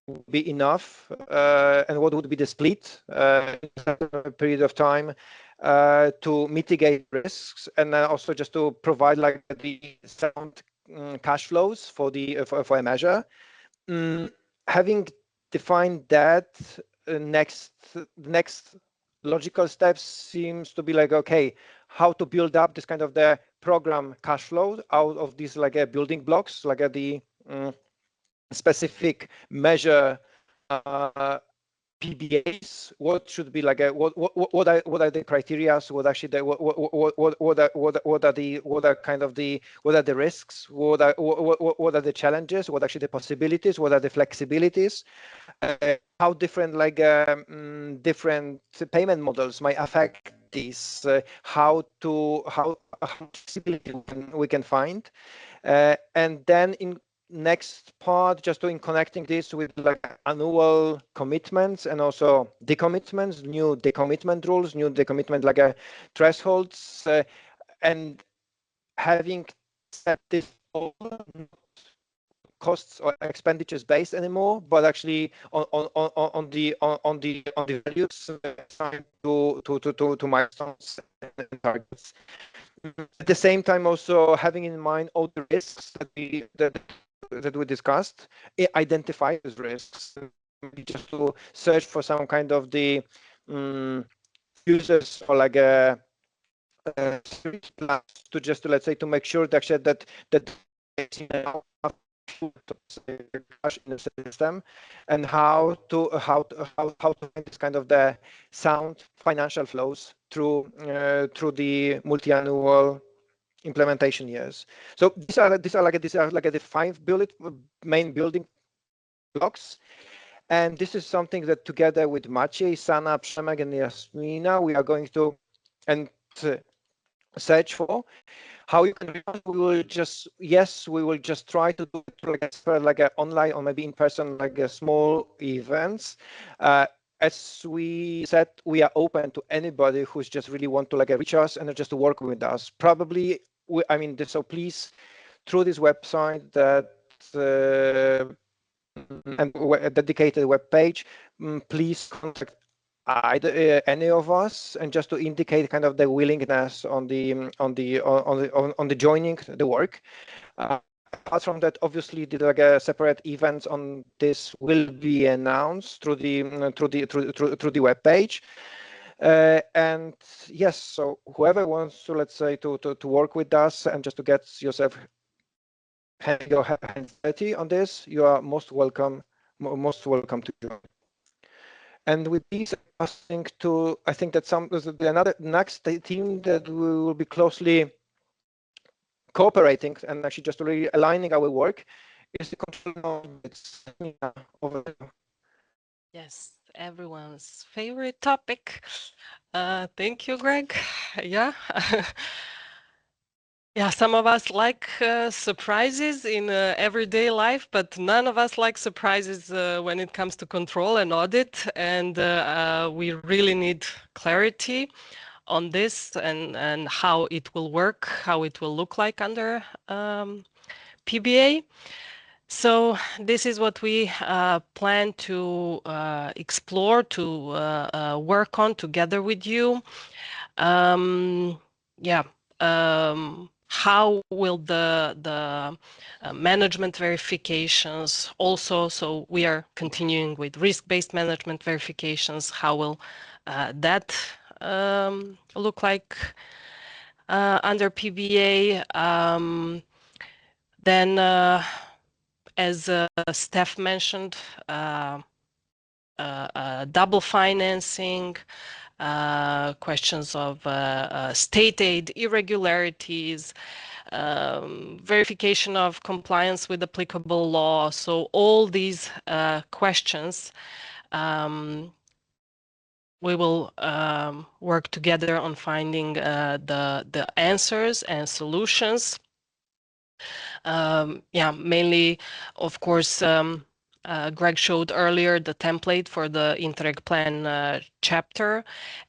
would be enough, and what would be the split in a period of time to mitigate risks, and also just to provide like the sound cash flows for a measure. Having defined that, next logical steps seems to be like, okay, how to build up this kind of the program cash flow out of these like building blocks, like the specific measure PBAs, what should be like a what are the criteria? So what actually the what are the risks? What are the challenges? What actually the possibilities? What are the flexibilities? How different different payment models might affect this? How flexibility we can find, and then in next part, just in connecting this with like annual commitments and also decommitments, new decommitment rules, new decommitment like thresholds, and having set this all costs or expenditures based anymore, but actually on the values assigned to milestones and targets. At the same time, also having in mind all the risks that we discussed, identify those risks, just to search for some kind of the users or like a to just let's say to make sure that in the system, and how to find this kind of the sound financial flows through the multi-annual implementation years. So these are like the 5 main building blocks, and this is something that together with Maciej, Sana, Przemek, and Jasmina, we are going to search for. How you can, we will just try to do it like a online or maybe in person, like a small events. As we said, we are open to anybody who's just really want to like reach us and just to work with us. Probably, so please, through this website that and a dedicated web page, please contact either any of us, and just to indicate kind of the willingness on the joining the work. Apart from that, obviously, like a separate events on this will be announced through the web page. And yes, so whoever wants to, let's say, to work with us and just to get yourself your hands dirty on this, you are most welcome to join. And with these, I think that another next team that we will be closely cooperating and actually just really aligning our work is the control over. Yes, everyone's favorite topic. Thank you, Greg. Yeah. Yeah, some of us like surprises in everyday life, but none of us like surprises when it comes to control and audit. And we really need clarity on this and how it will work, how it will look like under PBA. So this is what we plan to explore, to work on together with you. How will the management verifications also, so we are continuing with risk-based management verifications, how will that look like under PBA? Then, as Steph mentioned, double financing, questions of state aid irregularities, verification of compliance with applicable law. So all these questions, we will work together on finding the answers and solutions. Mainly, of course, Greg showed earlier the template for the Interreg plan chapter,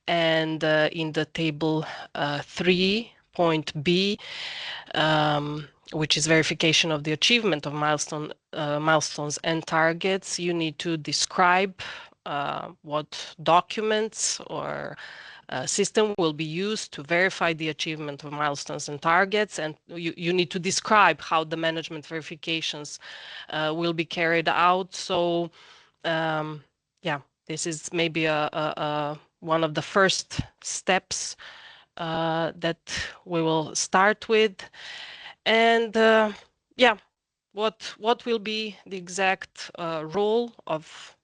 and in the table 3.b, which is verification of the achievement of milestones and targets, you need to describe what documents or system will be used to verify the achievement of milestones and targets, and you need to describe how the management verifications will be carried out. So this is maybe one of the first steps that we will start with. And what will be the exact role of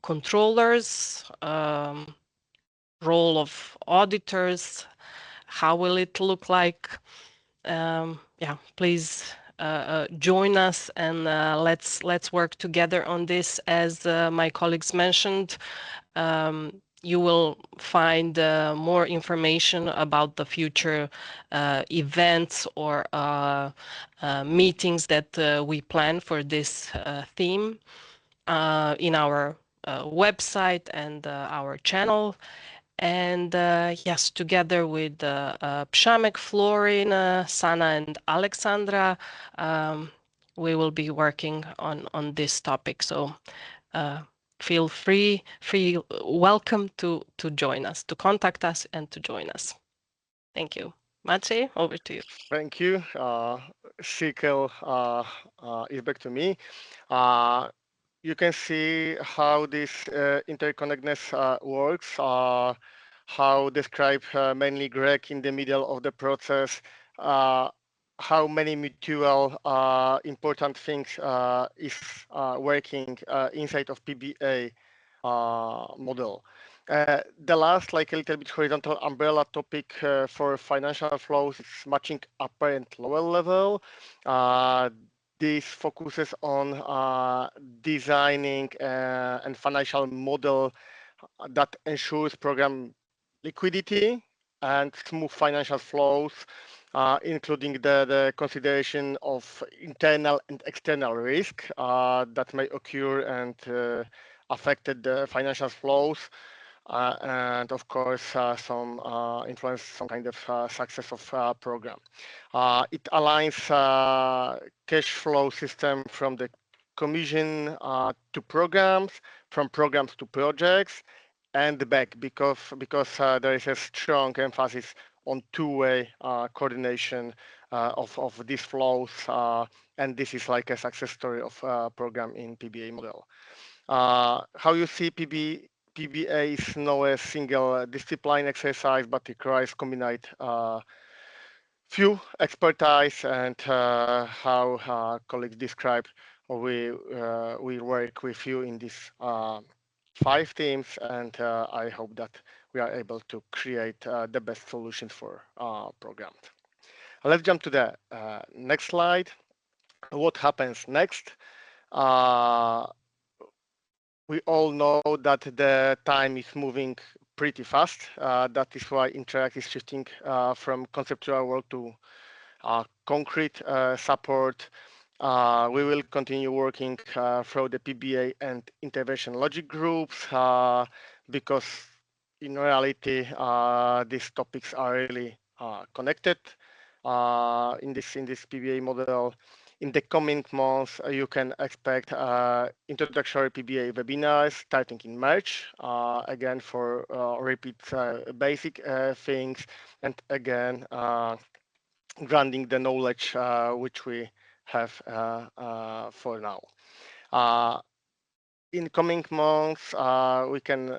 controllers, role of auditors, how will it look like? Yeah, please join us and let's work together on this. As my colleagues mentioned, you will find more information about the future events or meetings that we plan for this theme in our website and our channel. And yes, together with Przemek, Florin, Sana, and Alexandra, we will be working on this topic. So feel welcome to join us, to contact us, and to join us. Thank you. Maciej, over to you. Thank you. Sikel is back to me. You can see how this interconnectedness works, how describe mainly Greg in the middle of the process, how many mutual important things is working inside of PBA model. The last, like a little bit horizontal umbrella topic for financial flows is matching upper and lower level. This focuses on designing and financial model that ensures program liquidity and smooth financial flows, including the consideration of internal and external risk that may occur and affected the financial flows. And of course, some influence some kind of success of program. It aligns cash flow system from the commission to programs, from programs to projects, and back because there is a strong emphasis on two-way coordination of these flows, and this is like a success story of program in PBA model. How you see PBA is not a single discipline exercise, but it requires combined few expertise and how colleagues describe, we work with you in these 5 teams, and I hope that we are able to create the best solutions for programs. Let's jump to the next slide. What happens next? We all know that the time is moving pretty fast. That is why Interact is shifting from conceptual work to concrete support. We will continue working through the PBA and intervention logic groups because in reality these topics are really connected in this PBA model. In the coming months, you can expect introductory PBA webinars starting in March, again for repeat basic things, and again grounding the knowledge which we have for now. In coming months, we can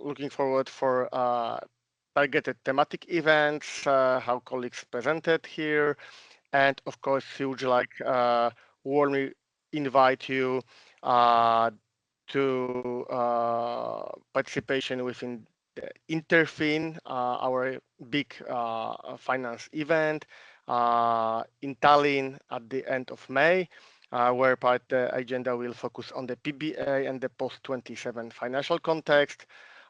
looking forward for targeted thematic events, how colleagues presented here. And of course, we would like warmly invite you to participation within the Interfin, our big finance event in Tallinn at the end of May, where part the agenda will focus on the PBA and the post-27 financial context.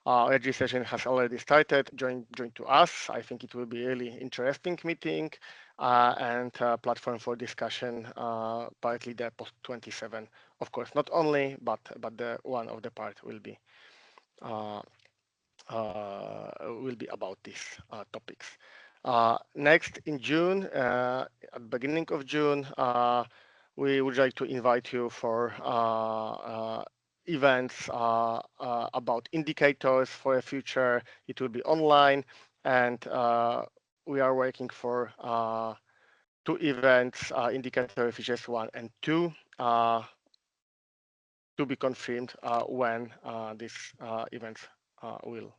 Registration has already started. Join to us. I think it will be a really interesting meeting and platform for discussion, partly the post-27. Of course, not only, but the one of the part will be about these topics. Next, in June, at the beginning of June, we would like to invite you for events about indicators for the future. It will be online, and we are working for 2 events, indicator features 1 and 2, to be confirmed when these events will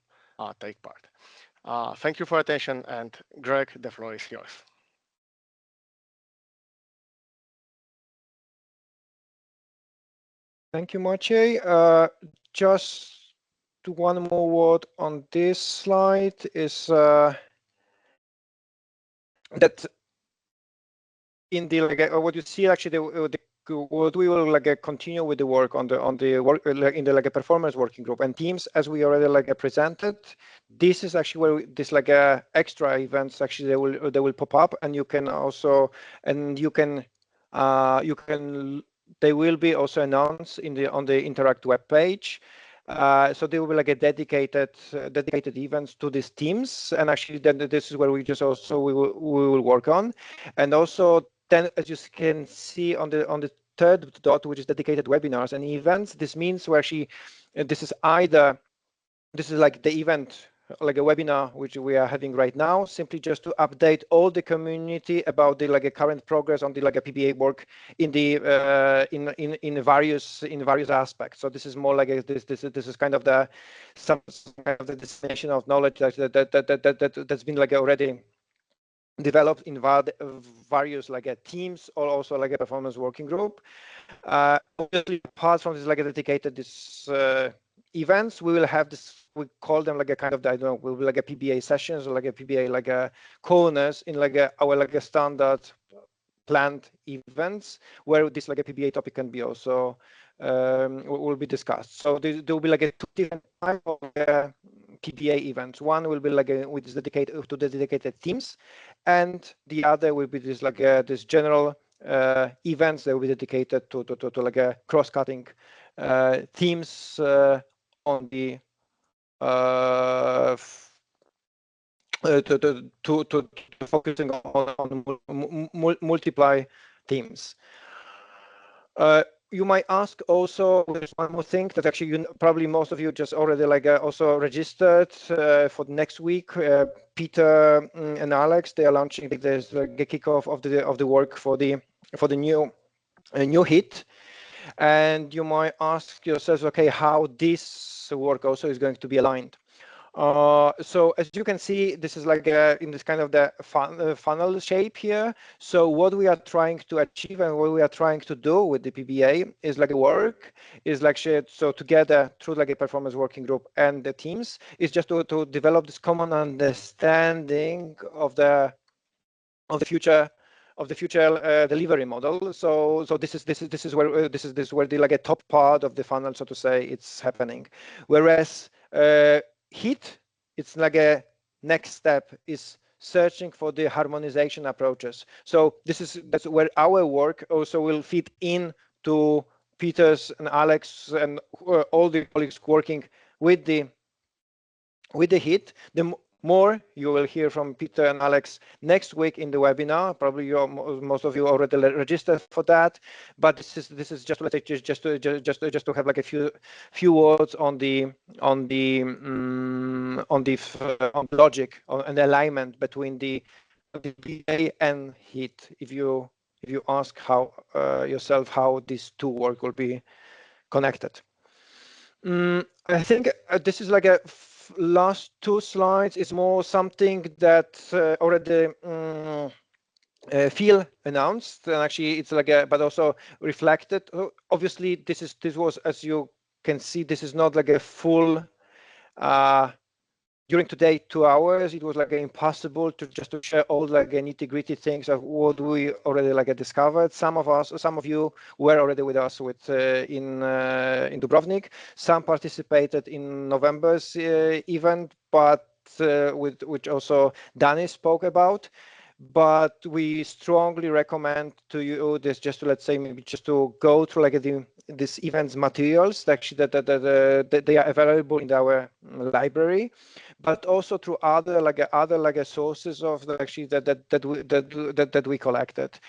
take part. Thank you for attention, and Greg, the floor is yours. Thank you, Maciej. Just one more word on this slide is that in the what you see actually what we will continue with the work on the work in the performance working group and teams, as we already presented. This is actually where this extra events actually they will pop up, and you can also they will be also announced on the Interact web page. So there will be dedicated events to these teams, and actually then this is where we will work on. And also then, as you can see on the third dot, which is dedicated webinars and events, this means where this is the event, like a webinar which we are having right now, simply just to update all the community about the current progress on the PBA work in the in various aspects. So this is more like this is kind of some kind of the dissemination of knowledge that's been already developed in various teams, or also a performance working group. Obviously, apart from this dedicated events, we will have this, we call them a kind of, I don't know, will be a PBA sessions, or a PBA corners in our standard planned events, where this a PBA topic can be also will be discussed. So there will be two different types of PBA events. One will be which is dedicated to the dedicated teams, and the other will be this this general events that will be dedicated to cross-cutting themes on the to focusing on multiply themes. You might ask also, there's one more thing that actually probably most of you just already also registered for next week. Peter and Alex, they are launching the kickoff of the work for the new HIT. And you might ask yourselves, okay, how this work also is going to be aligned. So as you can see, this is in this kind of the funnel shape here. So what we are trying to achieve and what we are trying to do with the PBA is work is shared. So together through a performance working group and the teams is just to develop this common understanding of the future delivery model. So this is where the top part of the funnel, so to say, it's happening. Whereas HIT, it's a next step is searching for the harmonization approaches. So that's where our work also will fit in to Peter's and Alex and all the colleagues working with the HIT. The more you will hear from Peter and Alex next week in the webinar. Probably most of you already registered for that, but this is just to have a few words on the logic and the alignment between the PBA and HIT. If you ask yourself how these two work will be connected. I think this is a last two slides is more something that already Phil announced, and actually it's but also reflected. Obviously, this was, as you can see, this is not a full during today 2 hours. It was impossible to share all nitty-gritty things of what we already discovered. Some of you were already with us in Dubrovnik. Some participated in November's event, but which also Danny spoke about. But we strongly recommend to you this, just to maybe just to go through this events materials actually that they are available in our library, but also through other sources of that we collected.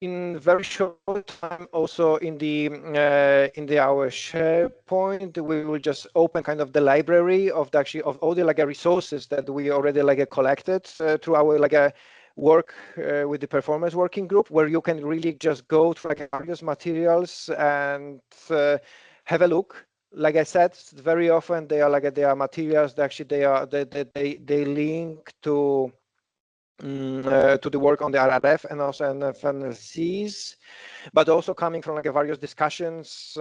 In very short time, also in our SharePoint, we will just open kind of the library of all the resources that we already collected through our work with the performance working group, where you can really just go through various materials and have a look. Like I said, very often they are materials that actually they link to to the work on the RRF and also in FNLCs, but also coming from like various discussions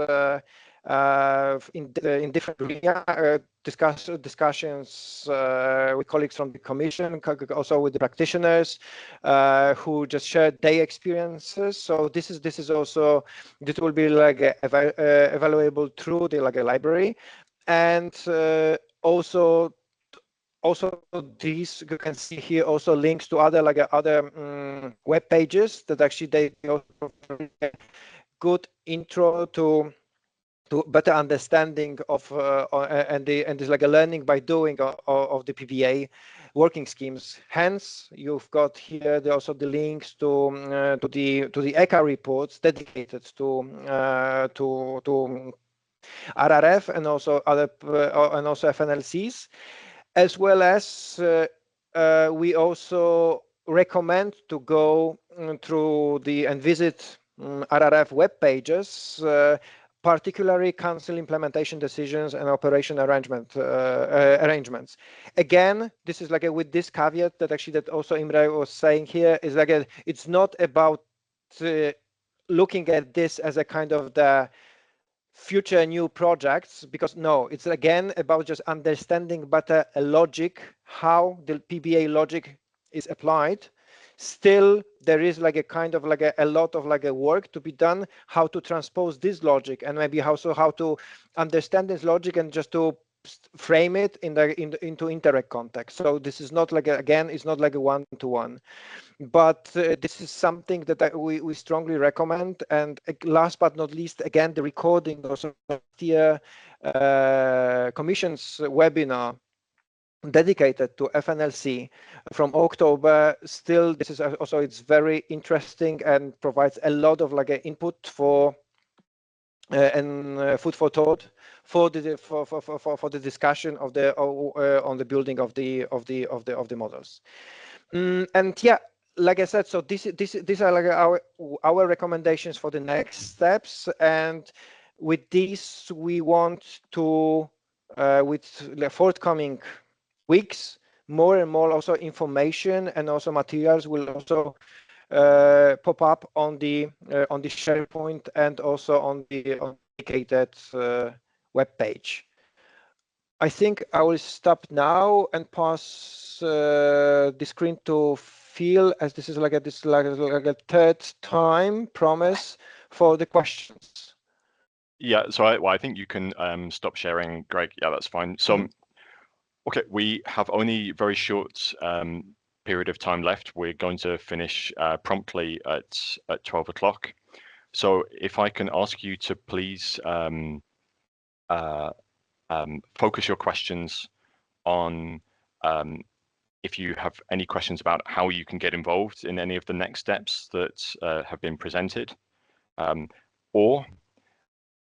in different areas, discussions with colleagues from the Commission, also with the practitioners who just shared their experiences. So this will be like evaluable through the like a library, and also these you can see here also links to other web pages that actually they also good intro to better understanding of and there's like a learning by doing of the PBA working schemes. Hence, you've got here also the links to the ECHA reports dedicated to RRF and also other and also FNLCs, as well as we also recommend to go through and visit RRF web pages, particularly council implementation decisions and operation arrangements. Again, this is like with this caveat that actually that also Imre was saying here is like it's not about looking at this as a kind of the future new projects, because no, it's again about just understanding better a logic, how the PBA logic is applied. Still, there is like a kind of like a lot of like a work to be done, how to transpose this logic and maybe also how to understand this logic and just to frame it into Interreg context. So this is not like again, it's not like a one-to-one. But this is something that we strongly recommend. And last but not least, again, the recording also of the Commission's webinar dedicated to FNLC from October. Still, this is also, it's very interesting and provides a lot of like input for and food for thought for the discussion of the on the building of the models. And yeah, like I said, so these are like our recommendations for the next steps, and with these we want to with the forthcoming weeks more and more also information and also materials will also pop up on the SharePoint and also on the dedicated web page. I think I will stop now and pass the screen to Phil, as this is like a third time promise for the questions. Yeah, so I think you can stop sharing, Greg. Yeah, that's fine. So, okay, we have only very short period of time left. We're going to finish promptly at 12 o'clock. So if I can ask you to please focus your questions on if you have any questions about how you can get involved in any of the next steps that have been presented, or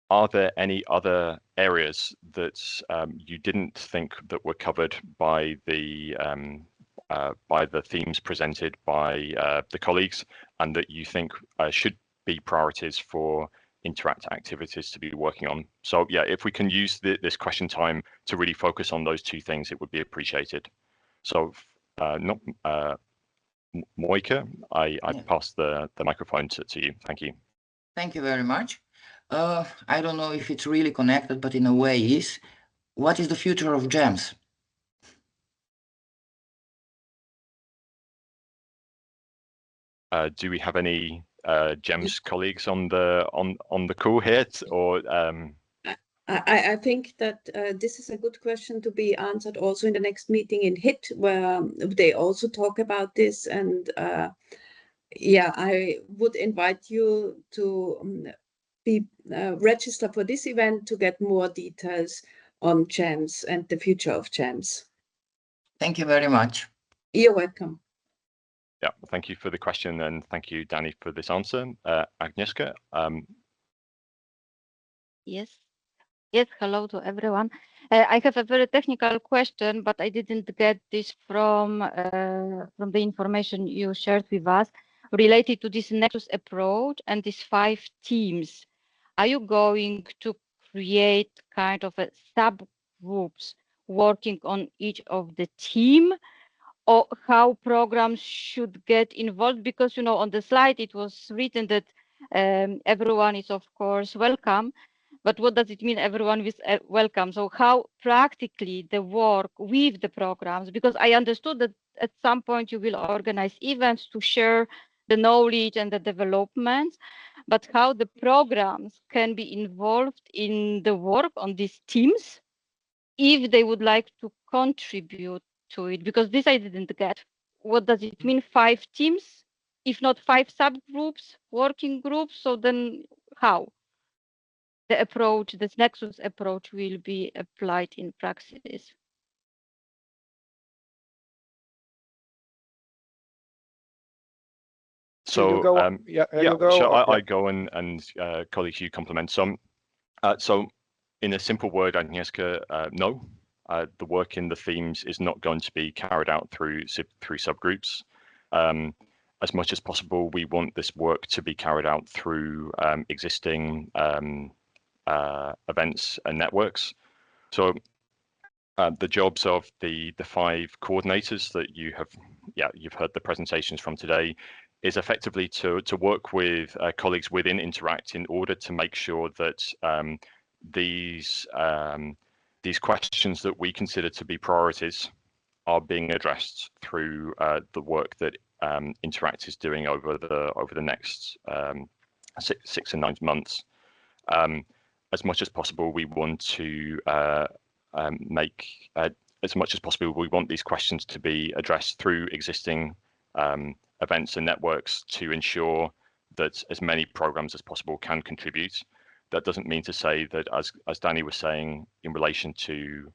are there any other areas that you didn't think that were covered by the themes presented by the colleagues, and that you think should be priorities for Interact activities to be working on? So yeah, if we can use this question time to really focus on those two things, it would be appreciated. So Moika, I pass the microphone to you. Thank you. Thank you very much. I don't know if it's really connected, but in a way is. What is the future of GEMS? Do we have any GEMS colleagues on the call here, or? I think that this is a good question to be answered also in the next meeting in HIT, where they also talk about this. And yeah, I would invite you to be register for this event to get more details on GEMS and the future of GEMS. Thank you very much. You're welcome. Yeah, thank you for the question, and thank you, Danny, for this answer. Agnieszka. Yes, hello to everyone. I have a very technical question, but I didn't get this from the information you shared with us related to this Nexus approach and these 5 teams. Are you going to create kind of a subgroups working on each of the team, or how programs should get involved? Because, you know, on the slide, it was written that everyone is, of course, welcome. But what does it mean, everyone is welcome? So how practically the work with the programs, because I understood that at some point you will organize events to share the knowledge and the developments, but how the programs can be involved in the work on these teams if they would like to contribute to it, because this I didn't get. What does it mean, 5 teams, if not 5 subgroups, working groups? So then how the approach, this Nexus approach, will be applied in practice? So I go and colleagues, you complement some. So in a simple word, Agnieszka, no. The work in the themes is not going to be carried out through subgroups. As much as possible, we want this work to be carried out through existing events and networks. So the jobs of the 5 coordinators that you've heard the presentations from today is effectively to work with colleagues within Interact in order to make sure that these questions that we consider to be priorities are being addressed through the work that Interact is doing over the next 6 and 9 months. As much as possible, we want to as much as possible, we want these questions to be addressed through existing events and networks to ensure that as many programs as possible can contribute. That doesn't mean to say that, as Danny was saying, in relation to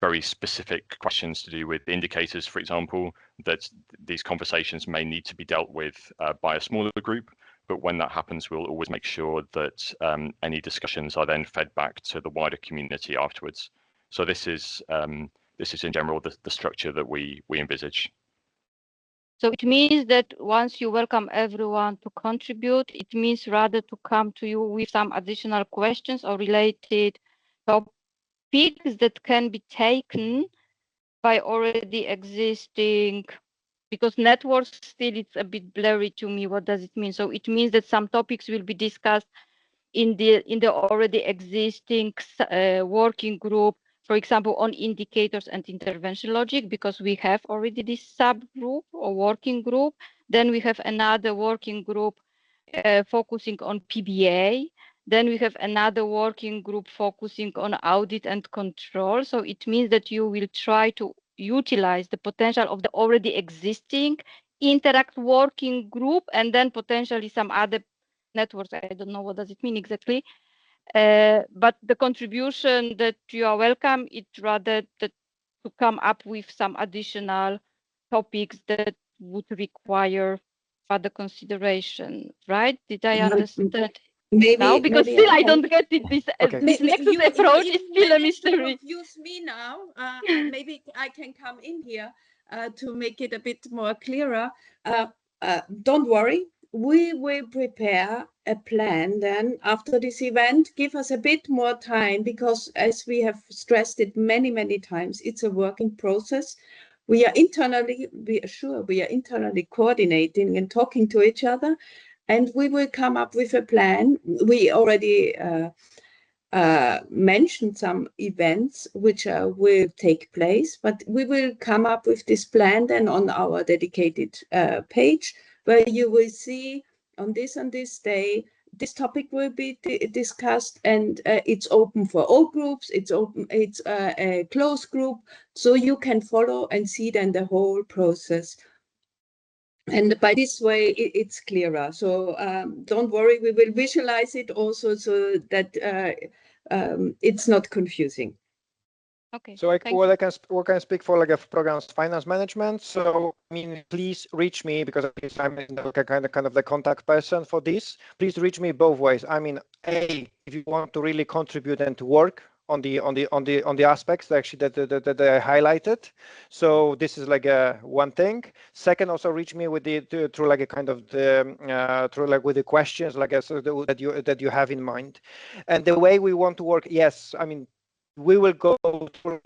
very specific questions to do with indicators, for example, that these conversations may need to be dealt with by a smaller group. But when that happens, we'll always make sure that any discussions are then fed back to the wider community afterwards. So this is in general the structure that we envisage. So it means that once you welcome everyone to contribute, it means rather to come to you with some additional questions or related topics that can be taken by already existing, because networks still, it's a bit blurry to me. What does it mean? So it means that some topics will be discussed in the already existing working group, for example, on indicators and intervention logic, because we have already this subgroup or working group. Then we have another working group focusing on PBA. Then we have another working group focusing on audit and control. So it means that you will try to utilize the potential of the already existing Interact working group, and then potentially some other networks. I don't know what does it mean exactly. But the contribution that you are welcome, it's rather to come up with some additional topics that would require further consideration, right? Did I understand? Maybe now, because maybe still I don't get it. This Nexus approach is still a mystery. Confuse me now. Maybe I can come in here to make it a bit more clearer. Don't worry. We will prepare a plan then after this event. Give us a bit more time, because as we have stressed it many times, it's a working process. We are internally coordinating and talking to each other, and we will come up with a plan. We already mentioned some events which will take place, but we will come up with this plan then on our dedicated page, where you will see on this day, this topic will be discussed, and it's open for all groups. It's a closed group, so you can follow and see then the whole process. And by this way, it's clearer. So don't worry, we will visualize it also so that it's not confusing. Okay. So I can speak for like a program's finance management. So I mean, please reach me, because I'm kind of the contact person for this. Please reach me both ways. I mean, if you want to really contribute and to work on the aspects actually that I highlighted. So this is like one thing. Second, also reach me with through like a kind of through like with the questions like that you have in mind, and the way we want to work. Yes, I mean, we will go through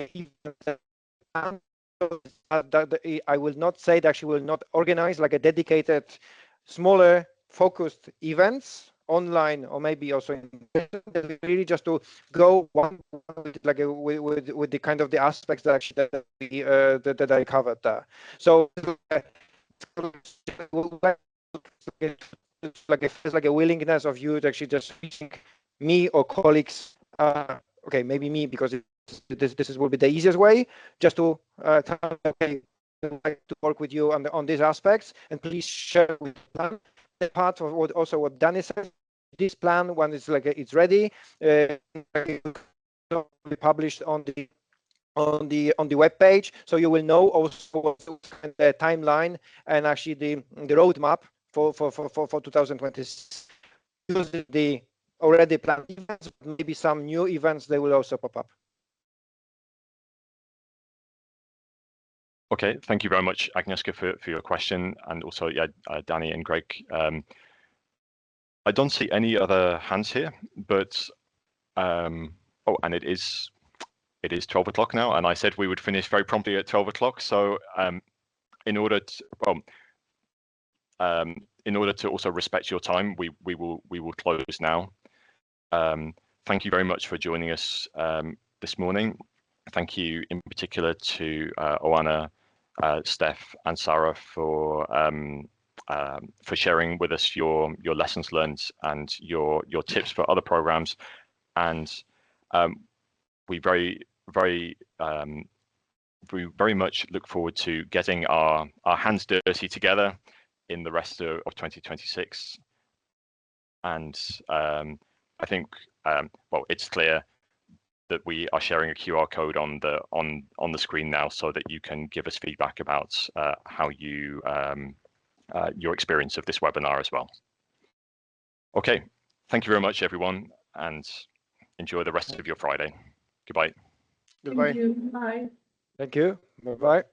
I will not say that she will not organize like a dedicated, smaller, focused events online or maybe also in person, really just to go one with like with the kind of the aspects that actually that I covered there. So it's like a willingness of you to actually just reaching me or colleagues. Okay, maybe me because this will be the easiest way, just to tell them, okay, I'd like to work with you on these aspects, and please share with them the part of what also what Danny said. This plan, when it's like it's ready, will be published on the web page, so you will know also the timeline and actually the roadmap for 2026. Use the already planned events, maybe some new events they will also pop up. Okay, thank you very much, Agnieszka, for your question, and also Danny and Greg. I don't see any other hands here, but oh, and it is 12 o'clock now, and I said we would finish very promptly at 12 o'clock. So in order to also respect your time, we will close now. Thank you very much for joining us this morning. Thank you in particular to Oana, Steph, and Sarah for sharing with us your lessons learned and your tips for other programs. And we very much look forward to getting our hands dirty together in the rest of 2026. And I think well, it's clear that we are sharing a QR code on the screen now, so that you can give us feedback about how you your experience of this webinar as well. Okay, thank you very much, everyone, and enjoy the rest of your Friday. Goodbye. Goodbye. Thank you. Bye. Thank you. Bye-bye.